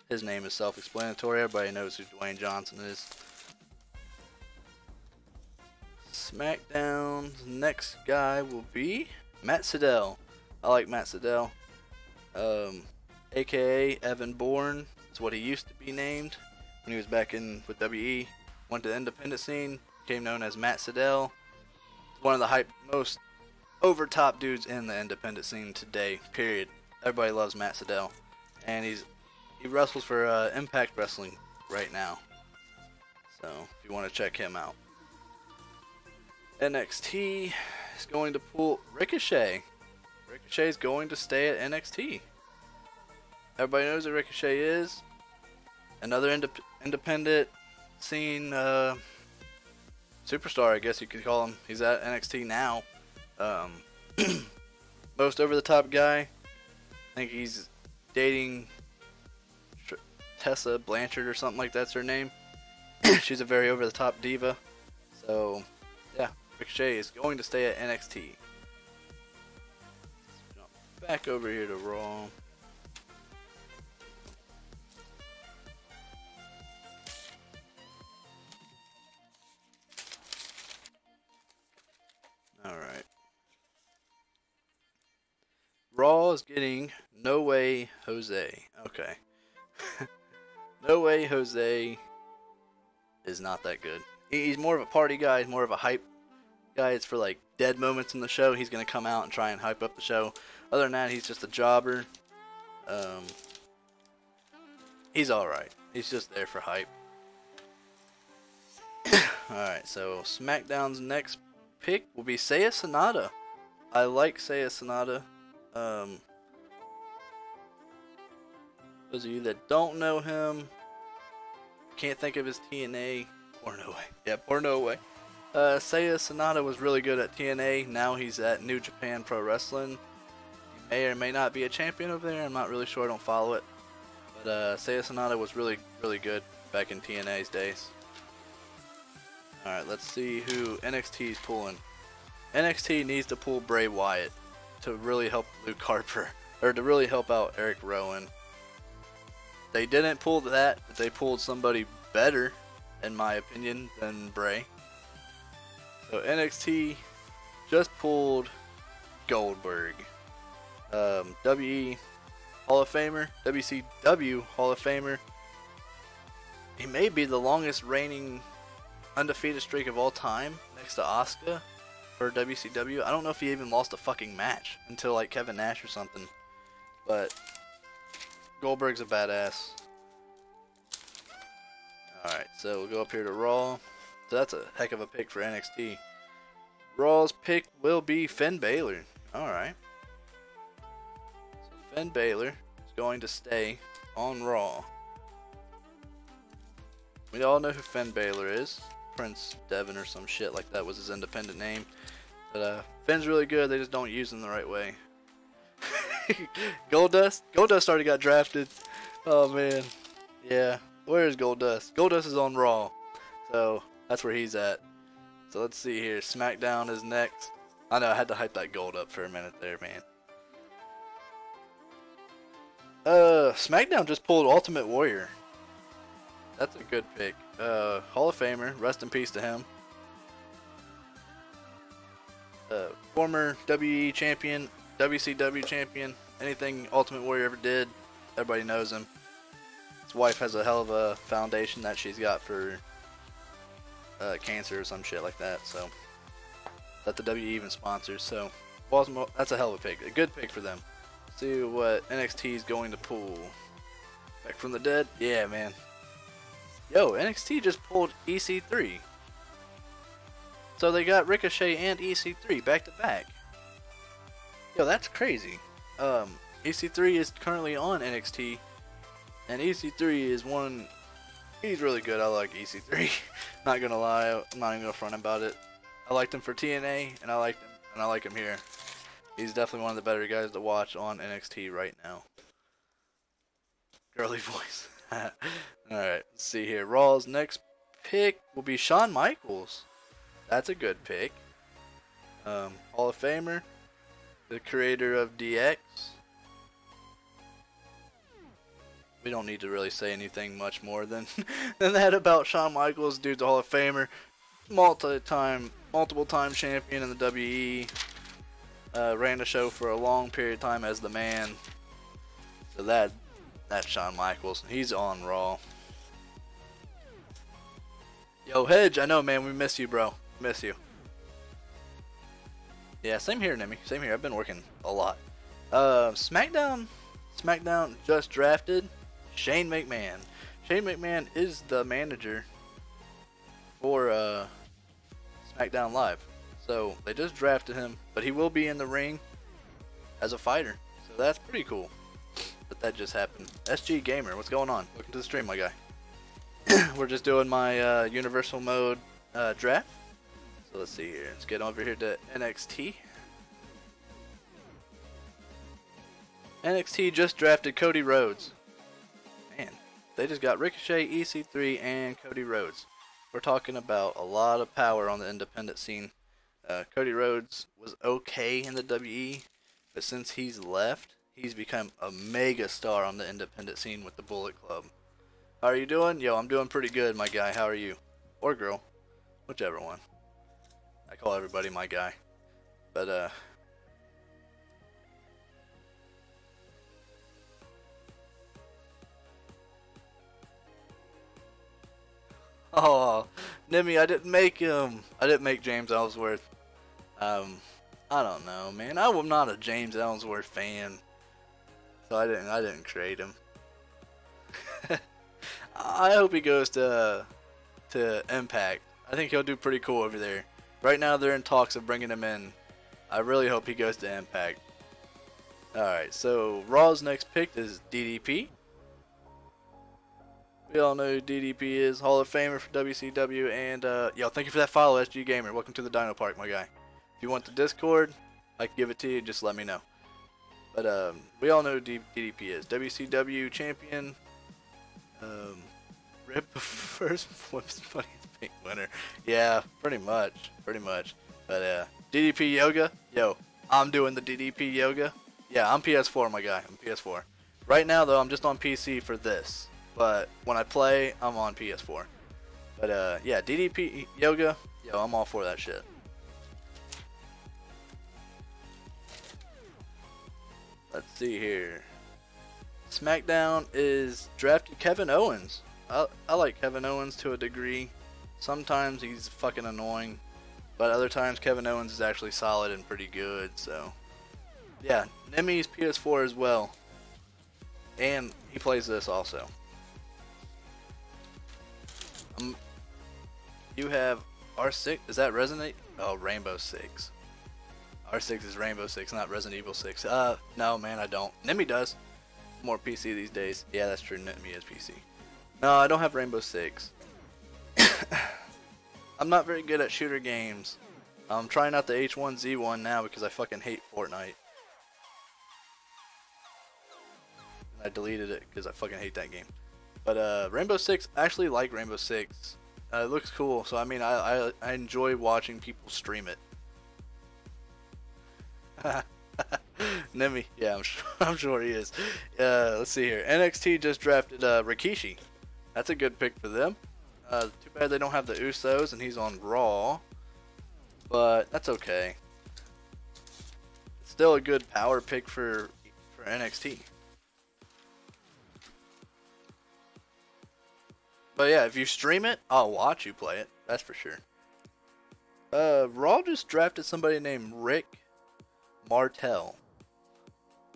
His name is self-explanatory. Everybody knows who Dwayne Johnson is. SmackDown's next guy will be Matt Sydal. I like Matt Sydal. AKA Evan Bourne. That's what he used to be named when he was back in with WWE. Went to the independent scene. Became known as Matt Sydal. One of the most over top dudes in the independent scene today. Period. Everybody loves Matt Sydal, and he wrestles for Impact Wrestling right now. So if you want to check him out. NXT is going to pull Ricochet. Ricochet is going to stay at NXT. Everybody knows who Ricochet is. Another independent scene superstar, I guess you could call him. He's at NXT now. Most over the top guy. I think he's dating Tessa Blanchard or something like that's her name. She's a very over the top diva. So yeah, Ricochet is going to stay at NXT. Let's jump back over here to Raw. Alright. Raw is getting No Way Jose. Okay. No Way Jose is not that good. He's more of a party guy. He's more of a hype guy. It's for like dead moments in the show. He's going to come out and try and hype up the show. Other than that, he's just a jobber. He's alright. He's just there for hype. Alright, so SmackDown's next pick will be Seiya Sanada. I like Seiya Sanada. Those of you that don't know him, can't think of his TNA. Porno Way. Yeah, Porno Way. Seiya Sanada was really good at TNA. Now he's at New Japan Pro Wrestling. He may or may not be a champion over there. I'm not really sure. I don't follow it. But Seiya Sanada was really, really good back in TNA's days. Alright, let's see who NXT is pulling. NXT needs to pull Bray Wyatt to really help Luke Harper, or to really help out Eric Rowan. They didn't pull that, but they pulled somebody better, in my opinion, than Bray. So NXT just pulled Goldberg. WE Hall of Famer, WCW Hall of Famer. He may be the longest reigning undefeated streak of all time, next to Asuka for WCW. I don't know if he even lost a fucking match until like Kevin Nash or something. But Goldberg's a badass. Alright, so we'll go up here to Raw. So that's a heck of a pick for NXT. Raw's pick will be Finn Balor. Alright. So Finn Balor is going to stay on Raw. We all know who Finn Balor is. Prince Devin or some shit like that was his independent name. But Finn's really good, they just don't use him the right way. Goldust? Goldust already got drafted. Oh man. Yeah. Where is Goldust? Goldust is on Raw. So that's where he's at. So let's see here. SmackDown is next. I know I had to hype that gold up for a minute there, man. SmackDown just pulled Ultimate Warrior. That's a good pick. Hall of Famer. Rest in peace to him. Former WE champion, WCW champion. Anything Ultimate Warrior ever did, everybody knows him. His wife has a hell of a foundation that she's got for cancer or some shit like that. So that the WE even sponsors. So that's a hell of a pick. A good pick for them. Let's see what NXT is going to pull. Back from the dead? Yeah, man. Yo, NXT just pulled EC3. So they got Ricochet and EC3 back to back. Yo, that's crazy. EC3 is currently on NXT, and EC3 is one. He's really good. I like EC3. Not gonna lie, I'm not even gonna front about it. I liked him for TNA, and I like him here. He's definitely one of the better guys to watch on NXT right now. girly voice. Alright, let's see here. Raw's next pick will be Shawn Michaels. That's a good pick. Hall of Famer, the creator of DX. We don't need to really say anything much more than that about Shawn Michaels. Dude's a Hall of Famer, multiple time champion in the WWE. Ran the show for a long period of time as the man. So that's Shawn Michaels. He's on Raw. Yo, Hedge, I know, man. We miss you, bro. Miss you. Yeah, same here, Nemi. Same here. I've been working a lot. SmackDown just drafted Shane McMahon. Shane McMahon is the manager for SmackDown Live. So they just drafted him, but he will be in the ring as a fighter. So that's pretty cool that just happened. SG Gamer, what's going on? Welcome to the stream, my guy. We're just doing my Universal Mode draft. So let's see here. Let's get over here to NXT. NXT just drafted Cody Rhodes. Man, they just got Ricochet, EC3, and Cody Rhodes. We're talking about a lot of power on the independent scene. Cody Rhodes was okay in the WWE, but since he's left, he's become a mega star on the independent scene with the Bullet Club. How are you doing? Yo, I'm doing pretty good, my guy. How are you? Or girl. Whichever one. I call everybody my guy. But, oh, Nimi, I didn't make James Ellsworth. I don't know, man. I'm not a James Ellsworth fan, so I didn't create him. I hope he goes to Impact. I think he'll do pretty cool over there. Right now they're in talks of bringing him in. I really hope he goes to Impact. Alright, so Raw's next pick is DDP. We all know who DDP is, Hall of Famer for WCW, and yo, thank you for that follow, SG Gamer. Welcome to the Dino Park, my guy. If you want the Discord, I can give it to you, just let me know. But we all know who DDP is. WCW champion. Rip first Money Pink winner. Yeah, pretty much. But DDP Yoga, yo, I'm doing the DDP Yoga. Yeah, I'm PS4, my guy. I'm PS4. Right now though, I'm just on PC for this. But when I play, I'm on PS4. But yeah, DDP Yoga, yo, I'm all for that shit. Let's see here. SmackDown is drafted Kevin Owens. I like Kevin Owens to a degree. Sometimes he's fucking annoying, but other times Kevin Owens is actually solid and pretty good. So yeah, Nemi's PS4 as well, and he plays this also. You have R6. Does that resonate? Oh, Rainbow Six. R6 is Rainbow Six, not Resident Evil 6. No, man, I don't. Nemi does. More PC these days. Yeah, that's true. Nemi is PC. No, I don't have Rainbow Six. I'm not very good at shooter games. I'm trying out the H1Z1 now because I fucking hate Fortnite. I deleted it because I fucking hate that game. But Rainbow Six, I actually like Rainbow Six. It looks cool, so I mean, I enjoy watching people stream it. Nemi, yeah, I'm sure he is. Let's see here. NXT just drafted Rikishi. That's a good pick for them. Too bad they don't have the Usos, and he's on Raw. But that's okay. Still a good power pick for NXT. But yeah, if you stream it, I'll watch you play it. That's for sure. Raw just drafted somebody named Rick Martel.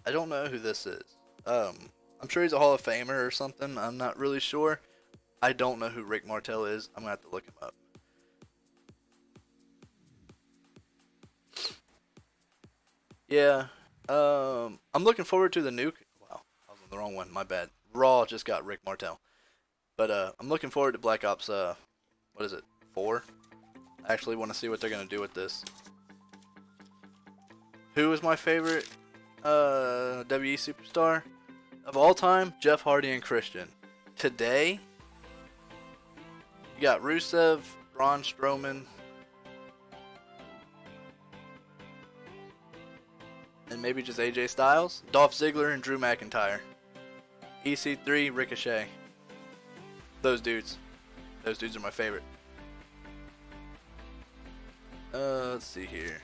I don't know who this is. I'm sure he's a Hall of Famer or something. I'm not really sure. I don't know who Rick Martel is. I'm gonna have to look him up. Yeah. I'm looking forward to the new. Wow, I was on the wrong one. My bad. Raw just got Rick Martel. But I'm looking forward to Black Ops. What is it? 4. I actually want to see what they're gonna do with this. Who is my favorite WWE superstar? Of all time, Jeff Hardy and Christian. Today, you got Rusev, Braun Strowman, and maybe just AJ Styles, Dolph Ziggler, and Drew McIntyre. EC3, Ricochet. Those dudes. Those dudes are my favorite. Let's see here.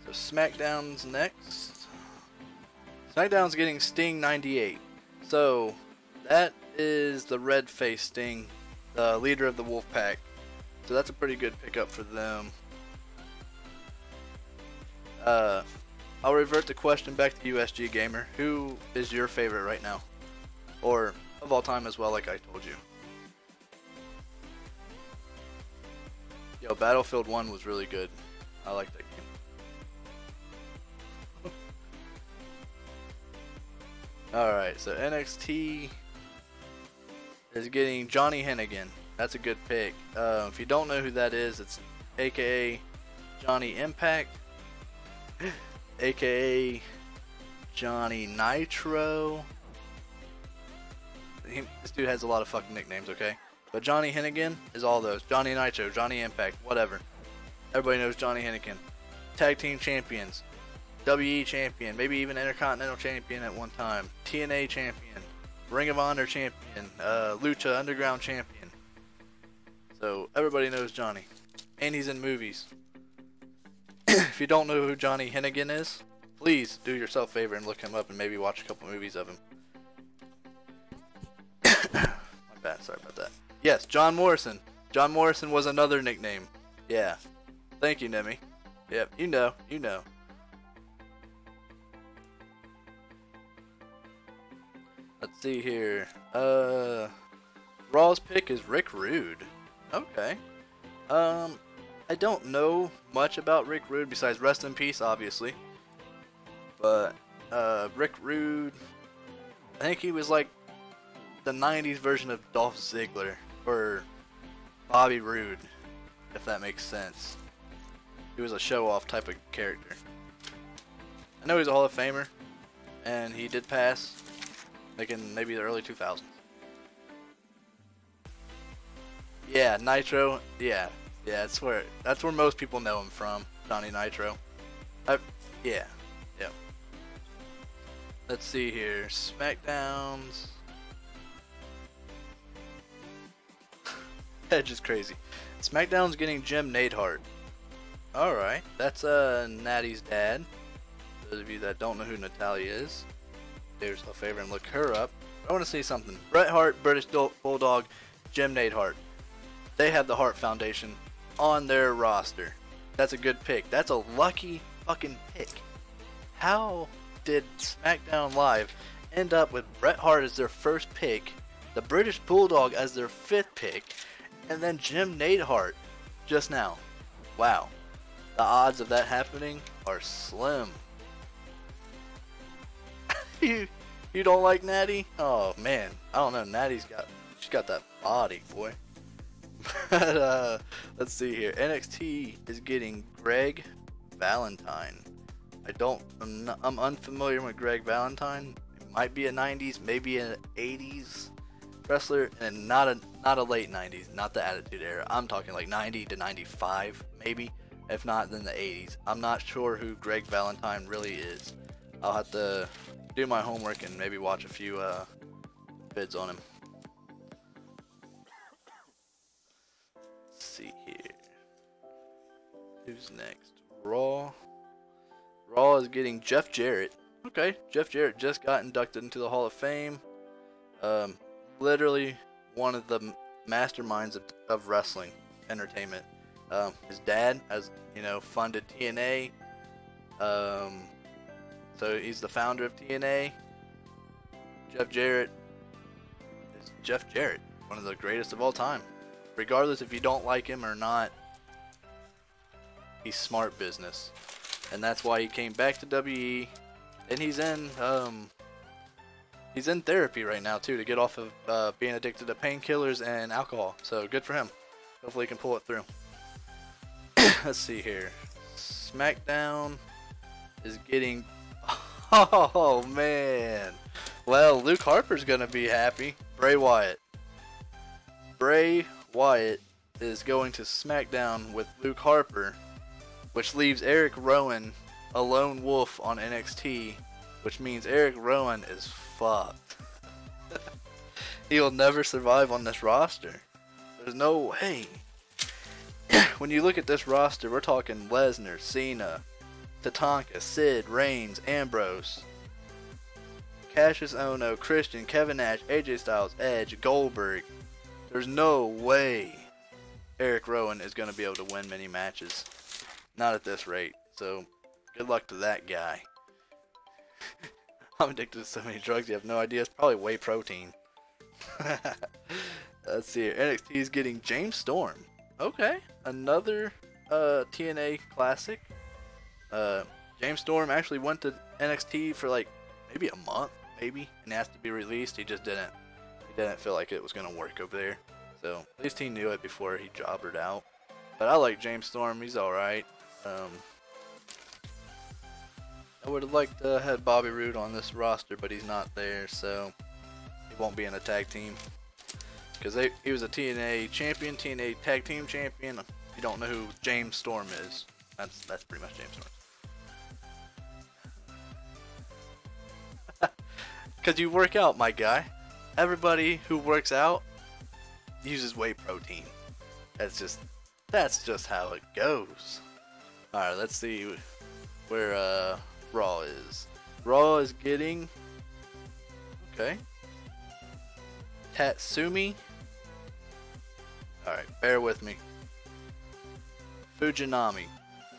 So SmackDown's next. SmackDown's getting Sting 98. So that is the red face Sting, the leader of the Wolfpack. So that's a pretty good pickup for them. I'll revert the question back to USG Gamer. Who is your favorite right now? Or of all time as well, like I told you. Yo, Battlefield 1 was really good. I like that game. Alright, so NXT is getting Johnny Hennigan. That's a good pick. If you don't know who that is, it's aka Johnny Impact, aka Johnny Nitro. This dude has a lot of fucking nicknames, okay? But Johnny Hennigan is all those. Johnny Nitro, Johnny Impact, whatever. Everybody knows Johnny Hennigan. Tag Team Champions, WE Champion, maybe even Intercontinental Champion at one time, TNA Champion, Ring of Honor Champion, Lucha Underground Champion. So everybody knows Johnny. And he's in movies. If you don't know who Johnny Hennigan is, please do yourself a favor and look him up and maybe watch a couple movies of him. My bad, sorry about that. Yes, John Morrison. John Morrison was another nickname. Yeah. Thank you, Nemi. Yep, you know, you know. Let's see here. Raw's pick is Rick Rude. Okay. I don't know much about Rick Rude besides rest in peace, obviously. But Rick Rude, I think he was like the 90s version of Dolph Ziggler or Bobby Roode, if that makes sense. He was a show-off type of character. I know he's a Hall of Famer, and he did pass, like in maybe the early 2000s. Yeah, Nitro. Yeah, that's where most people know him from, Johnny Nitro. Yeah. Let's see here, SmackDown's. Edge is crazy. SmackDown's getting Jim Neidhart. Alright, that's Natty's dad. Those of you that don't know who Natalia is, do yourself a favor and look her up. I want to say something. Bret Hart, British Bulldog, Jim Neidhart. They have the Hart Foundation on their roster. That's a good pick. That's a lucky fucking pick. How did SmackDown Live end up with Bret Hart as their first pick, the British Bulldog as their 5th pick, and then Jim Neidhart just now? Wow. The odds of that happening are slim. You don't like Natty? Oh man, I don't know. She's got that body, boy. But let's see here. NXT is getting Greg Valentine. I'm unfamiliar with Greg Valentine. It might be a 90s, maybe an 80s wrestler, and not a late 90s, not the Attitude Era. I'm talking like 90 to 95, maybe. If not, then the 80s. I'm not sure who Greg Valentine really is. I'll have to do my homework and maybe watch a few vids on him. Let's see here. Who's next? Raw. Raw is getting Jeff Jarrett. Okay, Jeff Jarrett just got inducted into the Hall of Fame. Literally one of the masterminds of wrestling entertainment. His dad, as you know, funded TNA. So he's the founder of TNA. Jeff Jarrett is Jeff Jarrett, one of the greatest of all time. Regardless if you don't like him or not, he's smart business, and that's why he came back to WE. And he's in therapy right now too, to get off of being addicted to painkillers and alcohol. So good for him. Hopefully he can pull it through. Let's see here. SmackDown is getting... Oh man, Well, Luke Harper's gonna be happy. Bray Wyatt. Bray Wyatt is going to SmackDown with Luke Harper, which leaves Eric Rowan a lone wolf on NXT, which means Eric Rowan is fucked. He'll never survive on this roster. There's no way. When you look at this roster, we're talking Lesnar, Cena, Tatanka, Sid, Reigns, Ambrose, Cassius Ohno, Christian, Kevin Nash, AJ Styles, Edge, Goldberg. There's no way Eric Rowan is going to be able to win many matches. Not at this rate. So, good luck to that guy. I'm addicted to so many drugs, you have no idea. It's probably whey protein. Let's see here. NXT is getting James Storm. Okay. Another TNA classic. James Storm actually went to NXT for like maybe a month, maybe, and asked to be released. He just didn't. He didn't feel like it was gonna work over there. So at least he knew it before he jobbered out. But I like James Storm. He's all right. I would have liked to have Bobby Roode on this roster, but he's not there, so he won't be in a tag team. Because he was a TNA champion, TNA tag team champion. If you don't know who James Storm is, that's pretty much James Storm. Because you work out, my guy. Everybody who works out uses whey protein. That's just how it goes. Alright, let's see where Raw is. Raw is getting, okay, Tatsumi. Alright, bear with me. Fujinami.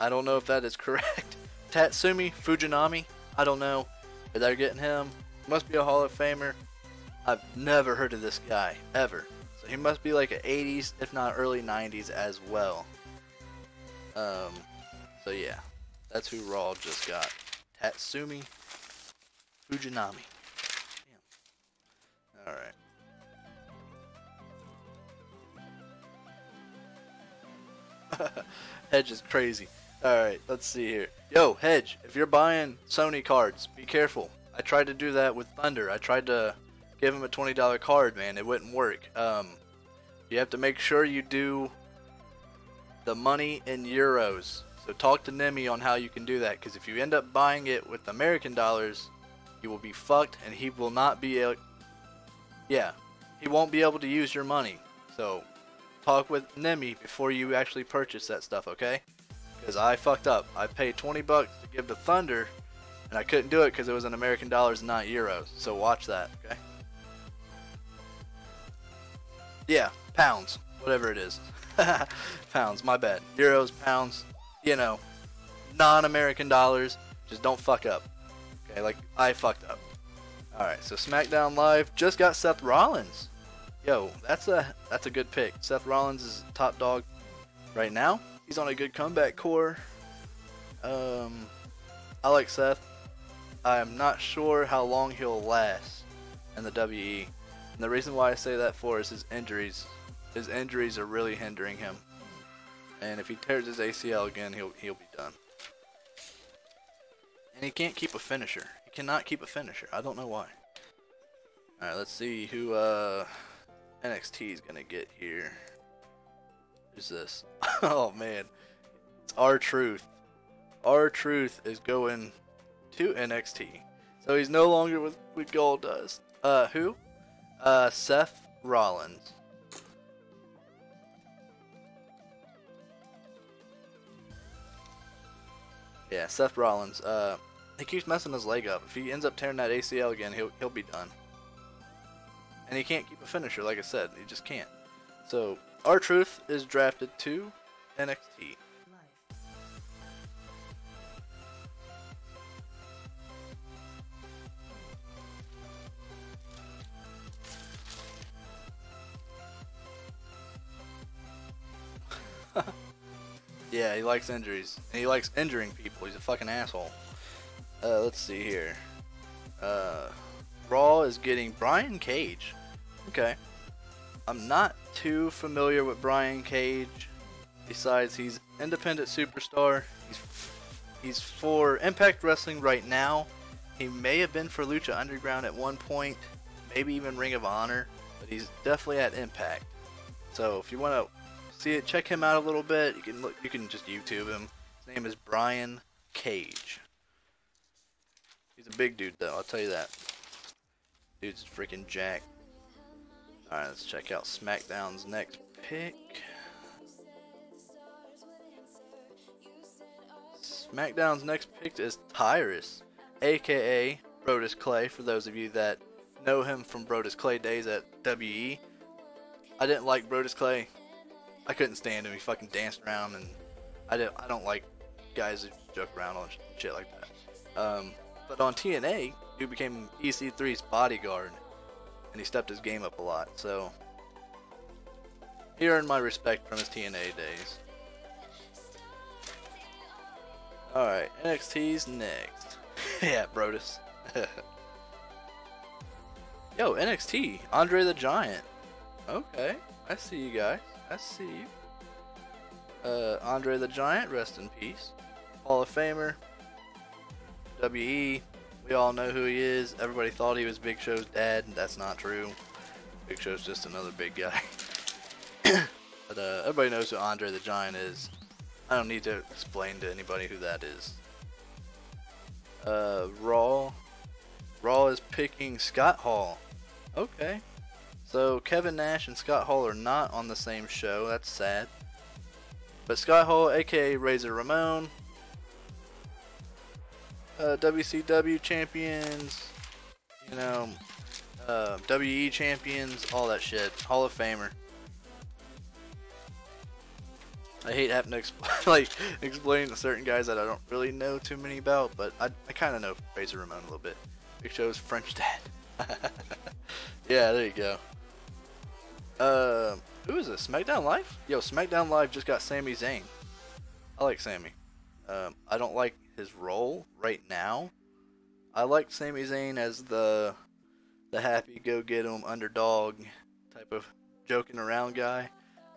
I don't know if that is correct. Tatsumi Fujinami. I don't know. But they're getting him. Must be a Hall of Famer. I've never heard of this guy, ever. So he must be like an 80s, if not early 90s as well. So yeah, that's who Raw just got. Tatsumi Fujinami. Damn. Alright. Hedge is crazy. Alright, let's see here. Yo, Hedge, if you're buying Sony cards, be careful. I tried to do that with Thunder. I tried to give him a $20 card, man. It wouldn't work. You have to make sure you do the money in euros. So talk to Nemi on how you can do that, because if you end up buying it with American dollars, you will be fucked, and he will not be able, yeah, he won't be able to use your money. So talk with Nemi before you actually purchase that stuff, okay? Because I fucked up. I paid 20 bucks to give to Thunder, and I couldn't do it because it was in American dollars and not euros. So watch that, okay? Yeah, pounds, whatever it is. Pounds, my bad. Euros, pounds, you know, non-American dollars. Just don't fuck up. Okay, like I fucked up. Alright, so SmackDown Live just got Seth Rollins. Yo, that's a good pick. Seth Rollins is top dog right now. He's on a good comeback core. I like Seth. I'm not sure how long he'll last in the WWE. And the reason why I say that for is his injuries. His injuries are really hindering him. And if he tears his ACL again, he'll be done. And he can't keep a finisher. He cannot keep a finisher. I don't know why. Alright, let's see who NXT is gonna get here. Who's this? Oh man. It's R-Truth. R-Truth is going to NXT. So he's no longer with Goldust. Who? Seth Rollins. Yeah, Seth Rollins. He keeps messing his leg up. If he ends up tearing that ACL again, he'll be done. And he can't keep a finisher, like I said. He just can't. So R-Truth is drafted to NXT. Yeah, he likes injuries. And he likes injuring people. He's a fucking asshole. Let's see here. Raw is getting Brian Cage. Okay. I'm not too familiar with Brian Cage. Besides, he's independent superstar. He's for Impact Wrestling right now. He may have been for Lucha Underground at one point, maybe even Ring of Honor, but he's definitely at Impact. So if you want to see it, check him out a little bit. You can just YouTube him. His name is Brian Cage. He's a big dude though, I'll tell you that. Dude's freaking jacked. Alright, let's check out SmackDown's next pick. SmackDown's next pick is Tyrus, aka Brodus Clay, for those of you that know him from Brodus Clay days at WWE. I didn't like Brodus Clay. I couldn't stand him. He fucking danced around, and I don't like guys who joke around on shit like that. But on TNA, he became EC3's bodyguard, and he stepped his game up a lot. So he earned my respect from his TNA days. Alright, NXT's next. Yeah, Brodus. Yo, NXT, Andre the Giant. Okay, I see you guys. I see you. Andre the Giant, rest in peace. Hall of Famer. WWE, we all know who he is. Everybody thought he was Big Show's dad. That's not true. Big Show's just another big guy. But everybody knows who Andre the Giant is. I don't need to explain to anybody who that is. Raw. Raw is picking Scott Hall. Okay. So Kevin Nash and Scott Hall are not on the same show. That's sad. But Scott Hall, aka Razor Ramon, WCW champions, you know, WE champions, all that shit. Hall of Famer. I hate having to explain to certain guys that I don't really know too many about, but I kind of know Razor Ramon a little bit. Big Show's French dad. Yeah, there you go. Who is this? SmackDown Live? Yo, SmackDown Live just got Sami Zayn. I like Sami. I don't like his role right now. I like Sami Zayn as the happy go-get-em underdog type of joking around guy.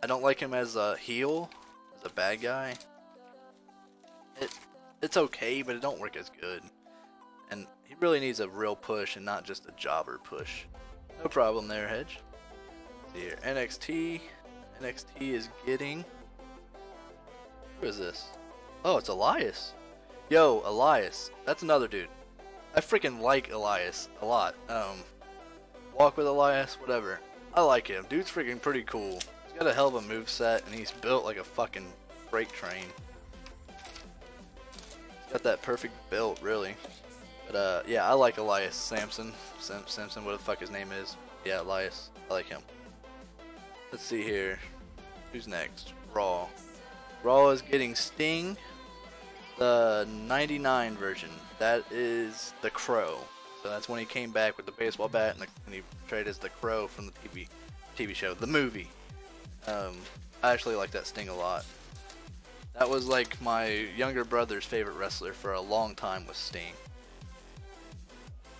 I don't like him as a heel, as a bad guy. It's okay, but it don't work as good. And he really needs a real push and not just a jobber push. No problem there, Hedge. Let's see here. NXT. NXT is getting... Who is this? Oh, it's Elias. Yo, Elias. That's another dude. I freaking like Elias a lot. Walk with Elias, whatever. I like him. Dude's freaking pretty cool. He's got a hell of a moveset, and he's built like a fucking freight train. He's got that perfect build, really. But yeah, I like Elias Sampson. Simpson, what the fuck his name is. Yeah, Elias. I like him. Let's see here. Who's next? Raw. Raw is getting Sting. The 99 version. That is the Crow. So that's when he came back with the baseball bat and he portrayed as the Crow from the TV show, the movie. I actually like that Sting a lot. That was like my younger brother's favorite wrestler for a long time was Sting.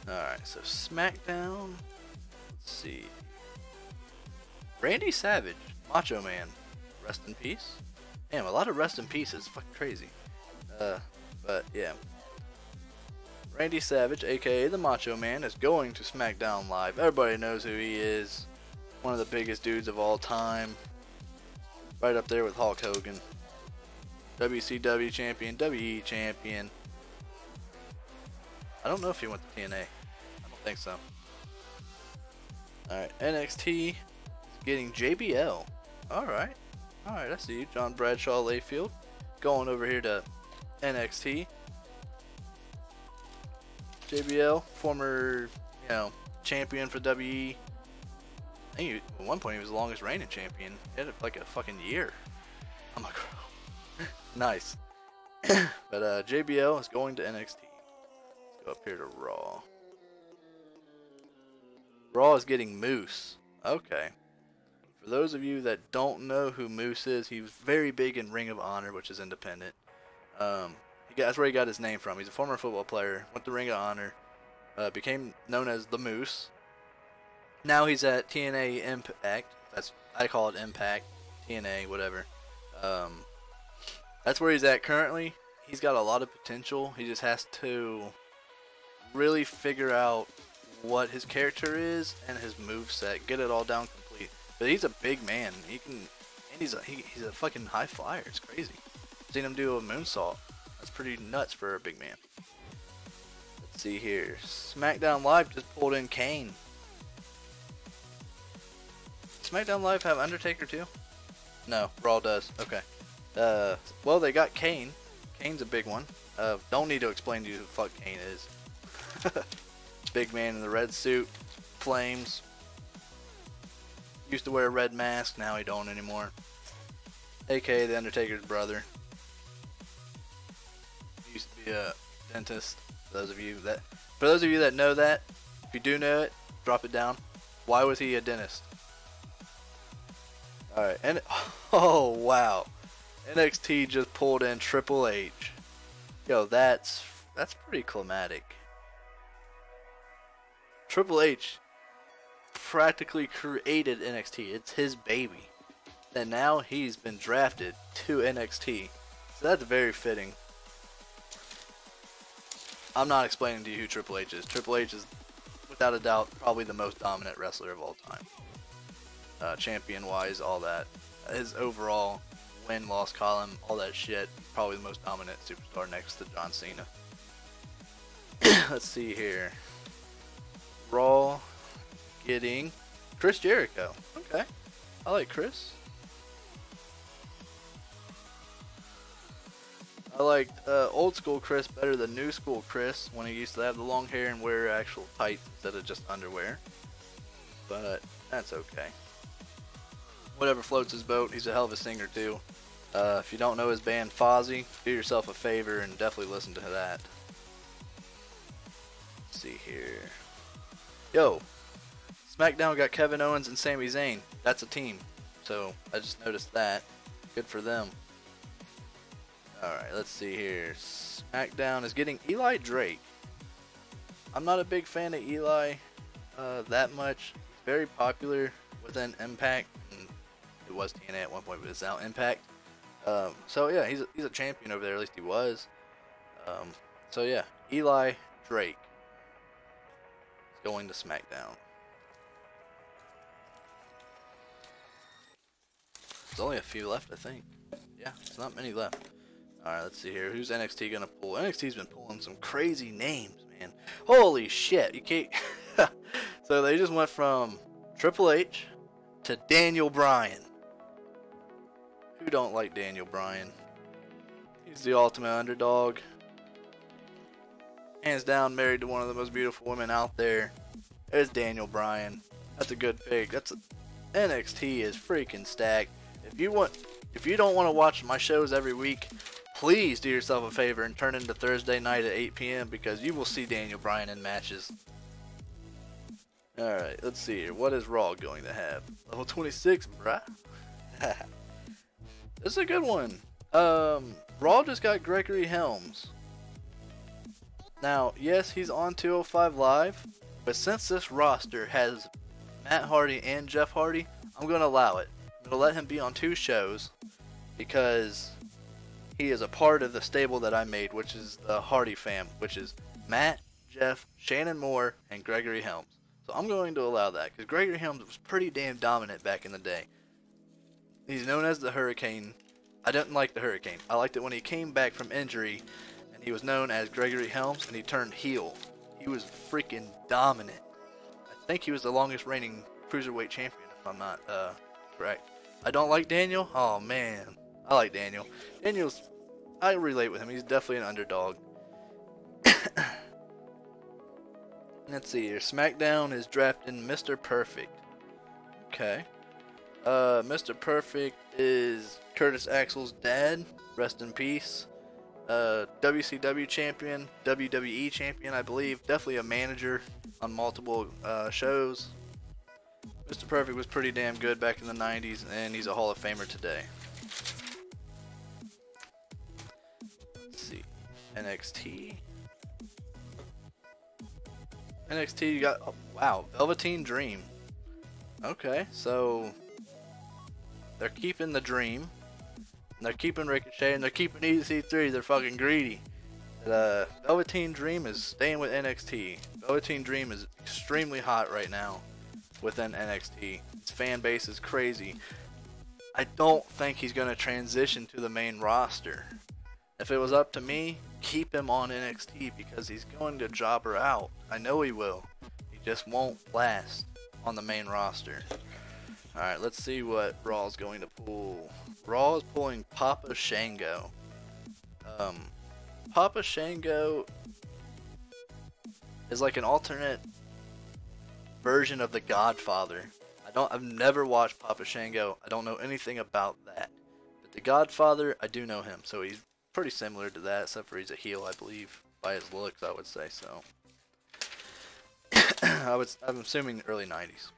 Alright, so SmackDown. Let's see. Randy Savage, Macho Man. Rest in peace. Damn, a lot of rest in pieces. Fucking crazy. But yeah. Randy Savage, aka the Macho Man, is going to SmackDown Live. Everybody knows who he is. One of the biggest dudes of all time. Right up there with Hulk Hogan. WCW champion, WE champion. I don't know if he went to TNA. I don't think so. Alright, NXT is getting JBL. Alright. Alright, I see you. John Bradshaw Layfield. Going over here to NXT. JBL, former, you know, champion for WE. I think at one point he was the longest reigning champion. He had it for like a fucking year. I'm like, nice. But JBL is going to NXT. Let's go up here to Raw. Raw is getting Moose. Okay. For those of you that don't know who Moose is, he was very big in Ring of Honor, which is independent. That's where he got his name from. He's a former football player, went to Ring of Honor, became known as the Moose. Now he's at TNA Impact. I call it Impact, TNA, whatever. That's where he's at currently. He's got a lot of potential. He just has to really figure out what his character is and his moveset, get it all down complete. But he's a big man. He can, and he's a fucking high flyer. It's crazy. Seen him do a moonsault. That's pretty nuts for a big man. Let's see here. SmackDown Live just pulled in Kane. SmackDown Live have Undertaker too? No, Raw does. Okay. Well, they got Kane. Kane's a big one. Don't need to explain to you who the fuck Kane is. Big man in the red suit, flames. Used to wear a red mask, now he don't anymore. AKA the Undertaker's brother. He used to be a dentist. For those of you that know that, if you do know it, drop it down. Why was he a dentist? All right, and oh wow, NXT just pulled in Triple H. Yo, that's pretty climatic. Triple H practically created NXT. It's his baby. And now he's been drafted to NXT. So that's very fitting. I'm not explaining to you who Triple H is. Triple H is, without a doubt, probably the most dominant wrestler of all time. Champion-wise, all that. His overall win-loss column, all that shit. Probably the most dominant superstar next to John Cena. Let's see here. Raw getting Chris Jericho. Okay. I like Chris. I liked old school Chris better than new school Chris when he used to have the long hair and wear actual tights instead of just underwear. But that's okay. Whatever floats his boat. He's a hell of a singer too. If you don't know his band Fozzy, do yourself a favor and definitely listen to that. Let's see here. Yo, SmackDown got Kevin Owens and Sami Zayn. That's a team. So I just noticed that. Good for them. Alright, let's see here. SmackDown is getting Eli Drake. I'm not a big fan of Eli that much. Very popular within Impact. And it was TNA at one point, but it's now Impact. So yeah, he's a champion over there. At least he was. So yeah, Eli Drake is going to SmackDown. There's only a few left, I think. Yeah, there's not many left. Alright, let's see here. Who's NXT gonna pull? NXT's been pulling some crazy names, man. Holy shit. You can't. So they just went from Triple H to Daniel Bryan. Who don't like Daniel Bryan? He's the ultimate underdog. Hands down, married to one of the most beautiful women out there. There's Daniel Bryan. That's a good pick. NXT is freaking stacked. If you don't want to watch my shows every week, please do yourself a favor and turn into Thursday night at 8 p.m. because you will see Daniel Bryan in matches. Alright, let's see here. What is Raw going to have? Level 26, bruh. This is a good one. Raw just got Gregory Helms. Now, yes, he's on 205 Live, but since this roster has Matt Hardy and Jeff Hardy, I'm going to allow it. I'm going to let him be on 2 shows because he is a part of the stable that I made, which is the Hardy fam, which is Matt, Jeff, Shannon Moore, and Gregory Helms. So I'm going to allow that because Gregory Helms was pretty damn dominant back in the day. He's known as the Hurricane. I didn't like the Hurricane. I liked it when he came back from injury and he was known as Gregory Helms and he turned heel. He was freaking dominant. I think he was the longest reigning cruiserweight champion if I'm not correct. I don't like Daniel. Oh man, I like Daniel. I relate with him. He's definitely an underdog. Let's see here. SmackDown is drafting Mr. Perfect. Okay. Mr. Perfect is Curtis Axel's dad. Rest in peace. WCW champion, WWE champion, I believe. Definitely a manager on multiple shows. Mr. Perfect was pretty damn good back in the 90s, and he's a Hall of Famer today. Let's see. NXT. NXT, you got, oh, wow, Velveteen Dream. Okay, so they're keeping the Dream. And they're keeping Ricochet, and they're keeping EC3. They're fucking greedy. Velveteen Dream is staying with NXT. Velveteen Dream is extremely hot right now within NXT. His fan base is crazy. I don't think he's going to transition to the main roster. If it was up to me, keep him on NXT because he's going to jobber out. I know he will. He just won't last on the main roster. Alright, let's see what Raw is going to pull. Raw is pulling Papa Shango. Papa Shango is like an alternate version of the Godfather. I've never watched Papa Shango. I don't know anything about that. But the Godfather, I do know him, so he's pretty similar to that, except for he's a heel, I believe, by his looks, I would say so. I'm assuming early 90s.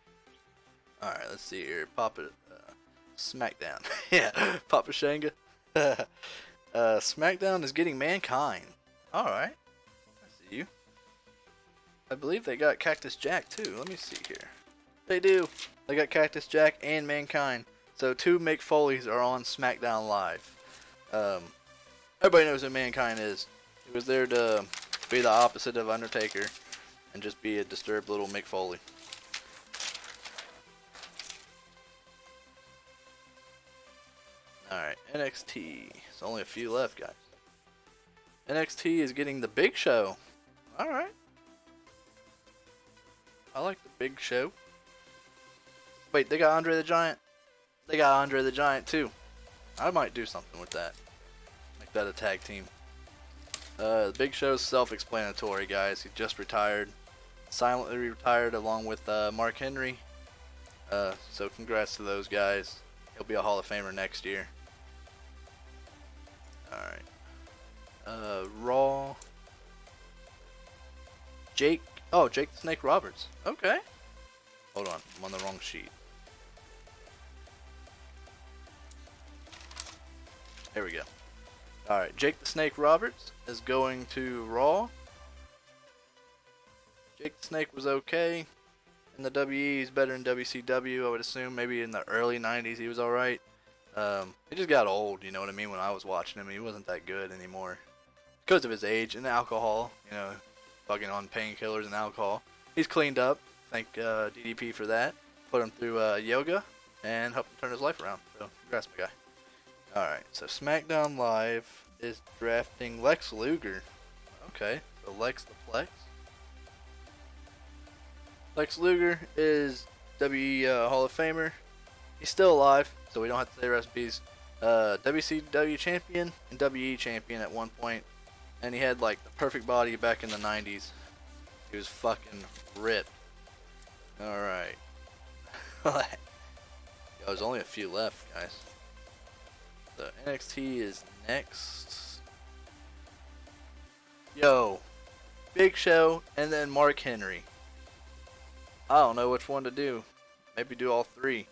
Alright, let's see here. Papa SmackDown. Yeah, Papa Shango. SmackDown is getting Mankind. Alright. I see you. I believe they got Cactus Jack too. Let me see here. They do. They got Cactus Jack and Mankind. So 2 Mick Foleys are on SmackDown Live. Everybody knows who Mankind is. He was there to be the opposite of Undertaker and just be a disturbed little Mick Foley. Alright, NXT. There's only a few left, guys. NXT is getting the Big Show. Alright. I like the Big Show. Wait, they got Andre the Giant? They got Andre the Giant too. I might do something with that. Make that a tag team. The Big Show's self-explanatory, guys. He just retired. Silently retired along with Mark Henry. So congrats to those guys. He'll be a Hall of Famer next year. Alright. Raw. Jake the Snake Roberts. Okay. Hold on, I'm on the wrong sheet. There we go. Alright, Jake the Snake Roberts is going to Raw. Jake the Snake was okay. In the WWE, he's better in WCW, I would assume. Maybe in the early 90s he was alright. He just got old, you know what I mean, when I was watching him. He wasn't that good anymore. Because of his age and alcohol, you know, fucking on painkillers and alcohol. He's cleaned up. Thank DDP for that. Put him through yoga and helped him turn his life around. So, congrats, my guy. Alright, so SmackDown Live is drafting Lex Luger. Okay, so Lex the Plex. Lex Luger is WWE Hall of Famer. He's still alive, so we don't have to say recipes. WCW champion and WE champion at one point. And he had like the perfect body back in the 90s. He was fucking ripped. Alright. Yo, there's only a few left, guys. So NXT is next. Yo, Big Show and then Mark Henry. I don't know which one to do. Maybe do all 3.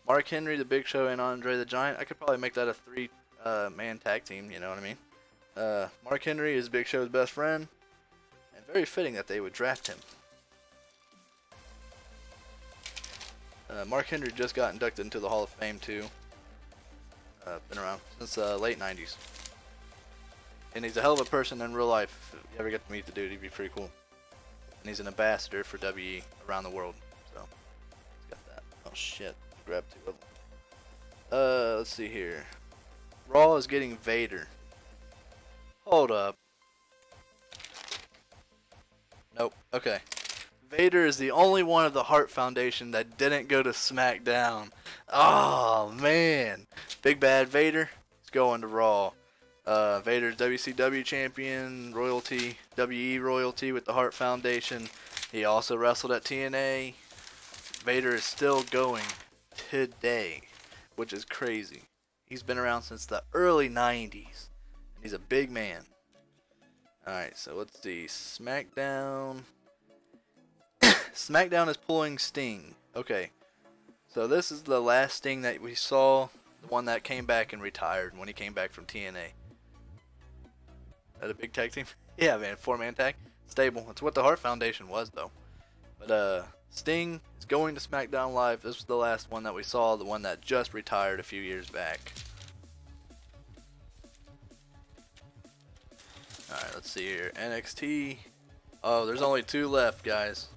Mark Henry, the Big Show, and Andre the Giant. I could probably make that a 3-man tag team, you know what I mean? Mark Henry is Big Show's best friend. And very fitting that they would draft him. Mark Henry just got inducted into the Hall of Fame too. Been around since late 90s. And he's a hell of a person in real life. If you ever get to meet the dude, he'd be pretty cool. And he's an ambassador for WE around the world. So, he's got that. Oh shit. Grab 2 of them. Let's see here. Raw is getting Vader. Hold up. Nope. Okay. Vader is the only one of the Hart Foundation that didn't go to SmackDown. Oh, man. Big Bad Vader is going to Raw. Vader's WCW champion, royalty, WE royalty with the Hart Foundation. He also wrestled at TNA. Vader is still going today, which is crazy. He's been around since the early 90s. And he's a big man. Alright, so let's see. SmackDown. SmackDown is pulling Sting. Okay. So this is the last Sting that we saw. The one that came back and retired when he came back from TNA. That a big tag team? Yeah, man. 4-man tag. Stable. That's what the Hart Foundation was, though. But, Sting is going to SmackDown Live. This was the last one that we saw. The one that just retired a few years back. Alright, let's see here. NXT. Oh, there's only 2 left, guys.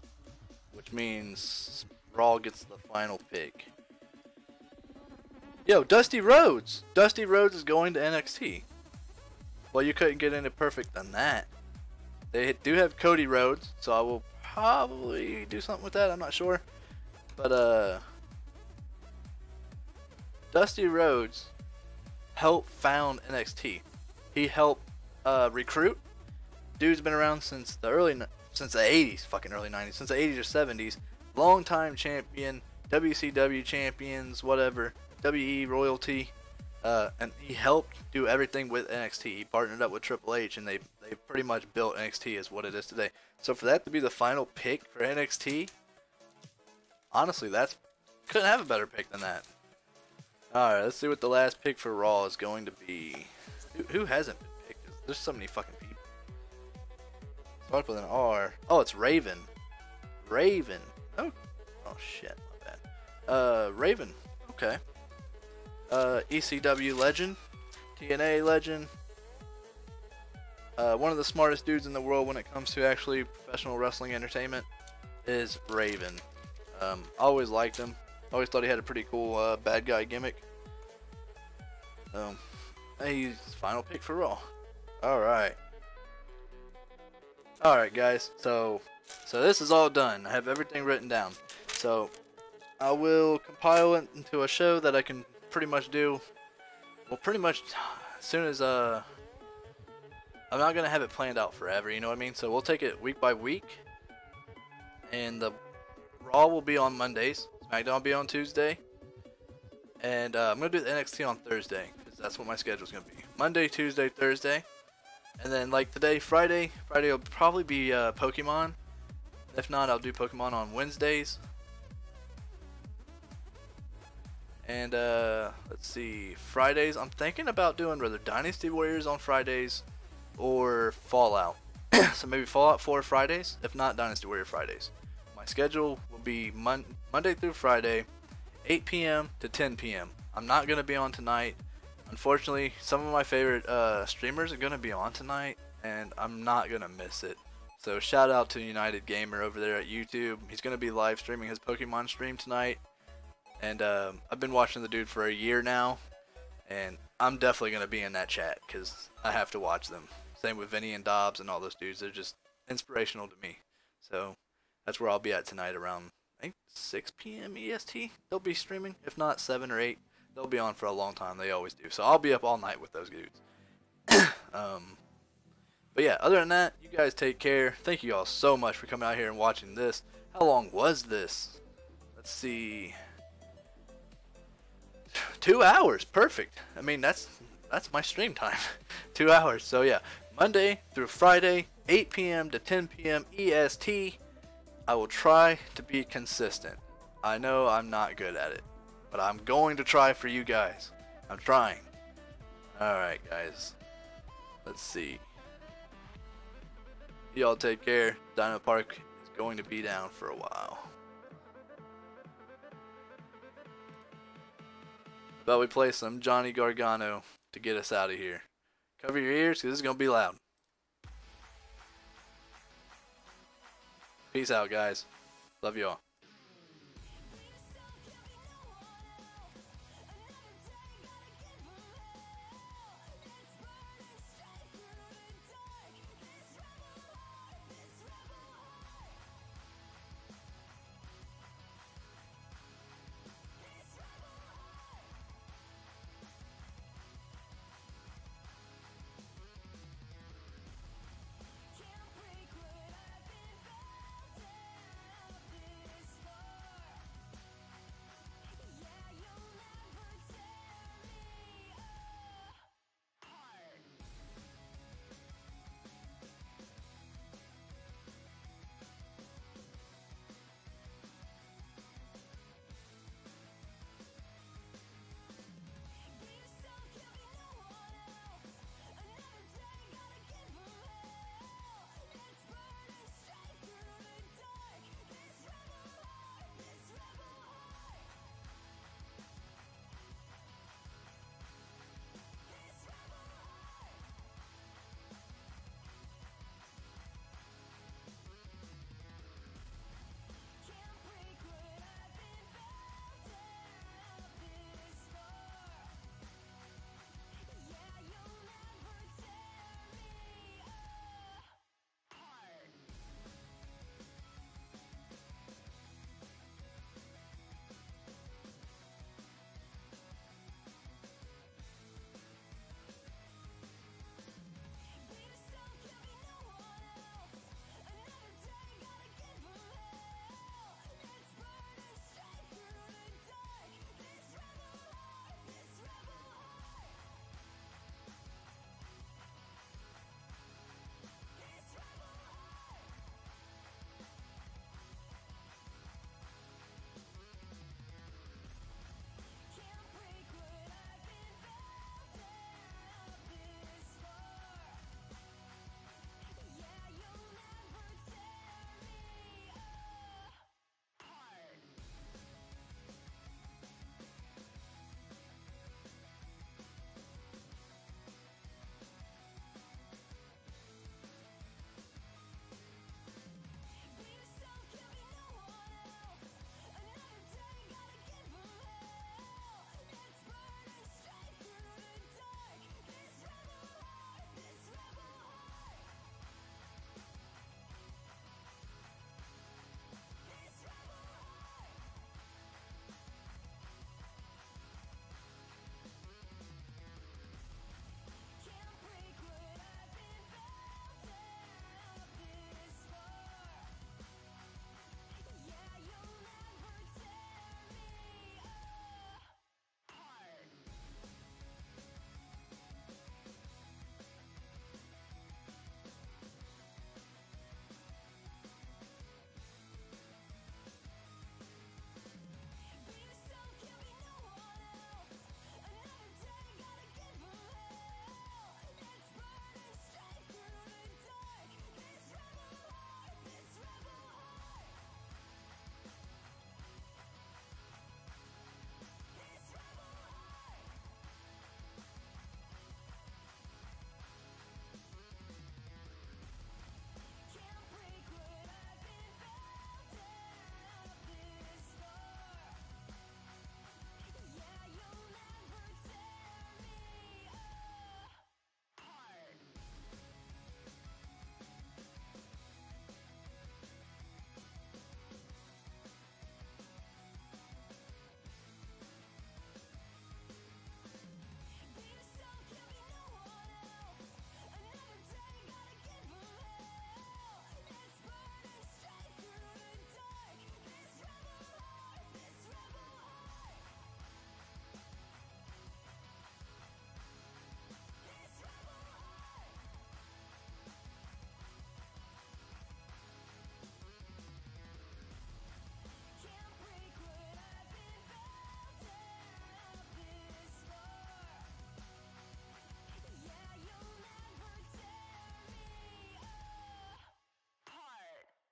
Which means Raw gets the final pick. Yo, Dusty Rhodes! Dusty Rhodes is going to NXT. Well, you couldn't get any perfect than that. They do have Cody Rhodes, so I will probably do something with that. I'm not sure. But, Dusty Rhodes helped found NXT. He helped recruit. Dude's been around since the 80s, fucking early 90s, since the 80s or 70s. Long-time champion, WCW champions, whatever, WE royalty, and he helped do everything with NXT. He partnered up with Triple H, and they pretty much built NXT as what it is today. So for that to be the final pick for NXT, honestly, couldn't have a better pick than that. All right, let's see what the last pick for Raw is going to be. Who hasn't been picked? There's so many fucking people. Start with an R. Oh, it's Raven. Raven. Oh shit, my bad. Raven. Okay. ECW legend, TNA legend. One of the smartest dudes in the world when it comes to actually professional wrestling entertainment is Raven. Always liked him. Always thought he had a pretty cool bad guy gimmick. He's final pick for Raw. Alright. Alright guys, so this is all done. I have everything written down. So I will compile it into a show that I can pretty much do. Well, pretty much as soon as I'm not gonna have it planned out forever, you know what I mean? So we'll take it week by week. And the Raw will be on Mondays. SmackDown will be on Tuesday. And I'm going to do the NXT on Thursday, because that's what my schedule is going to be. Monday, Tuesday, Thursday. And then like today, Friday will probably be Pokemon. If not, I'll do Pokemon on Wednesdays. And let's see, Fridays, I'm thinking about doing rather Dynasty Warriors on Fridays or Fallout. So maybe Fallout 4 Fridays, if not Dynasty Warrior Fridays. My schedule will be Monday through Friday, 8 p.m. to 10 p.m. I'm not going to be on tonight. Unfortunately, some of my favorite streamers are going to be on tonight, and I'm not going to miss it. So shout out to United Gamer over there at YouTube. He's going to be live streaming his Pokemon stream tonight. And I've been watching the dude for a year now, and I'm definitely going to be in that chat because I have to watch them. Same with Vinny and Dobbs and all those dudes. They're just inspirational to me. So that's where I'll be at tonight around, I think, 6 p.m. EST. They'll be streaming. If not, 7 or 8. They'll be on for a long time. They always do. So I'll be up all night with those dudes. But yeah, other than that, you guys take care. Thank you all so much for coming out here and watching this. How long was this? Let's see. 2 hours. Perfect. I mean, that's my stream time. 2 hours. So yeah, Monday through Friday, 8 p.m. to 10 p.m. EST. I will try to be consistent. I know I'm not good at it, but I'm going to try for you guys. I'm trying. Alright guys, let's see. Y'all take care. Dino Park is going to be down for a while. But we play some Johnny Gargano to get us out of here. Cover your ears because this is going to be loud. Peace out guys. Love you all.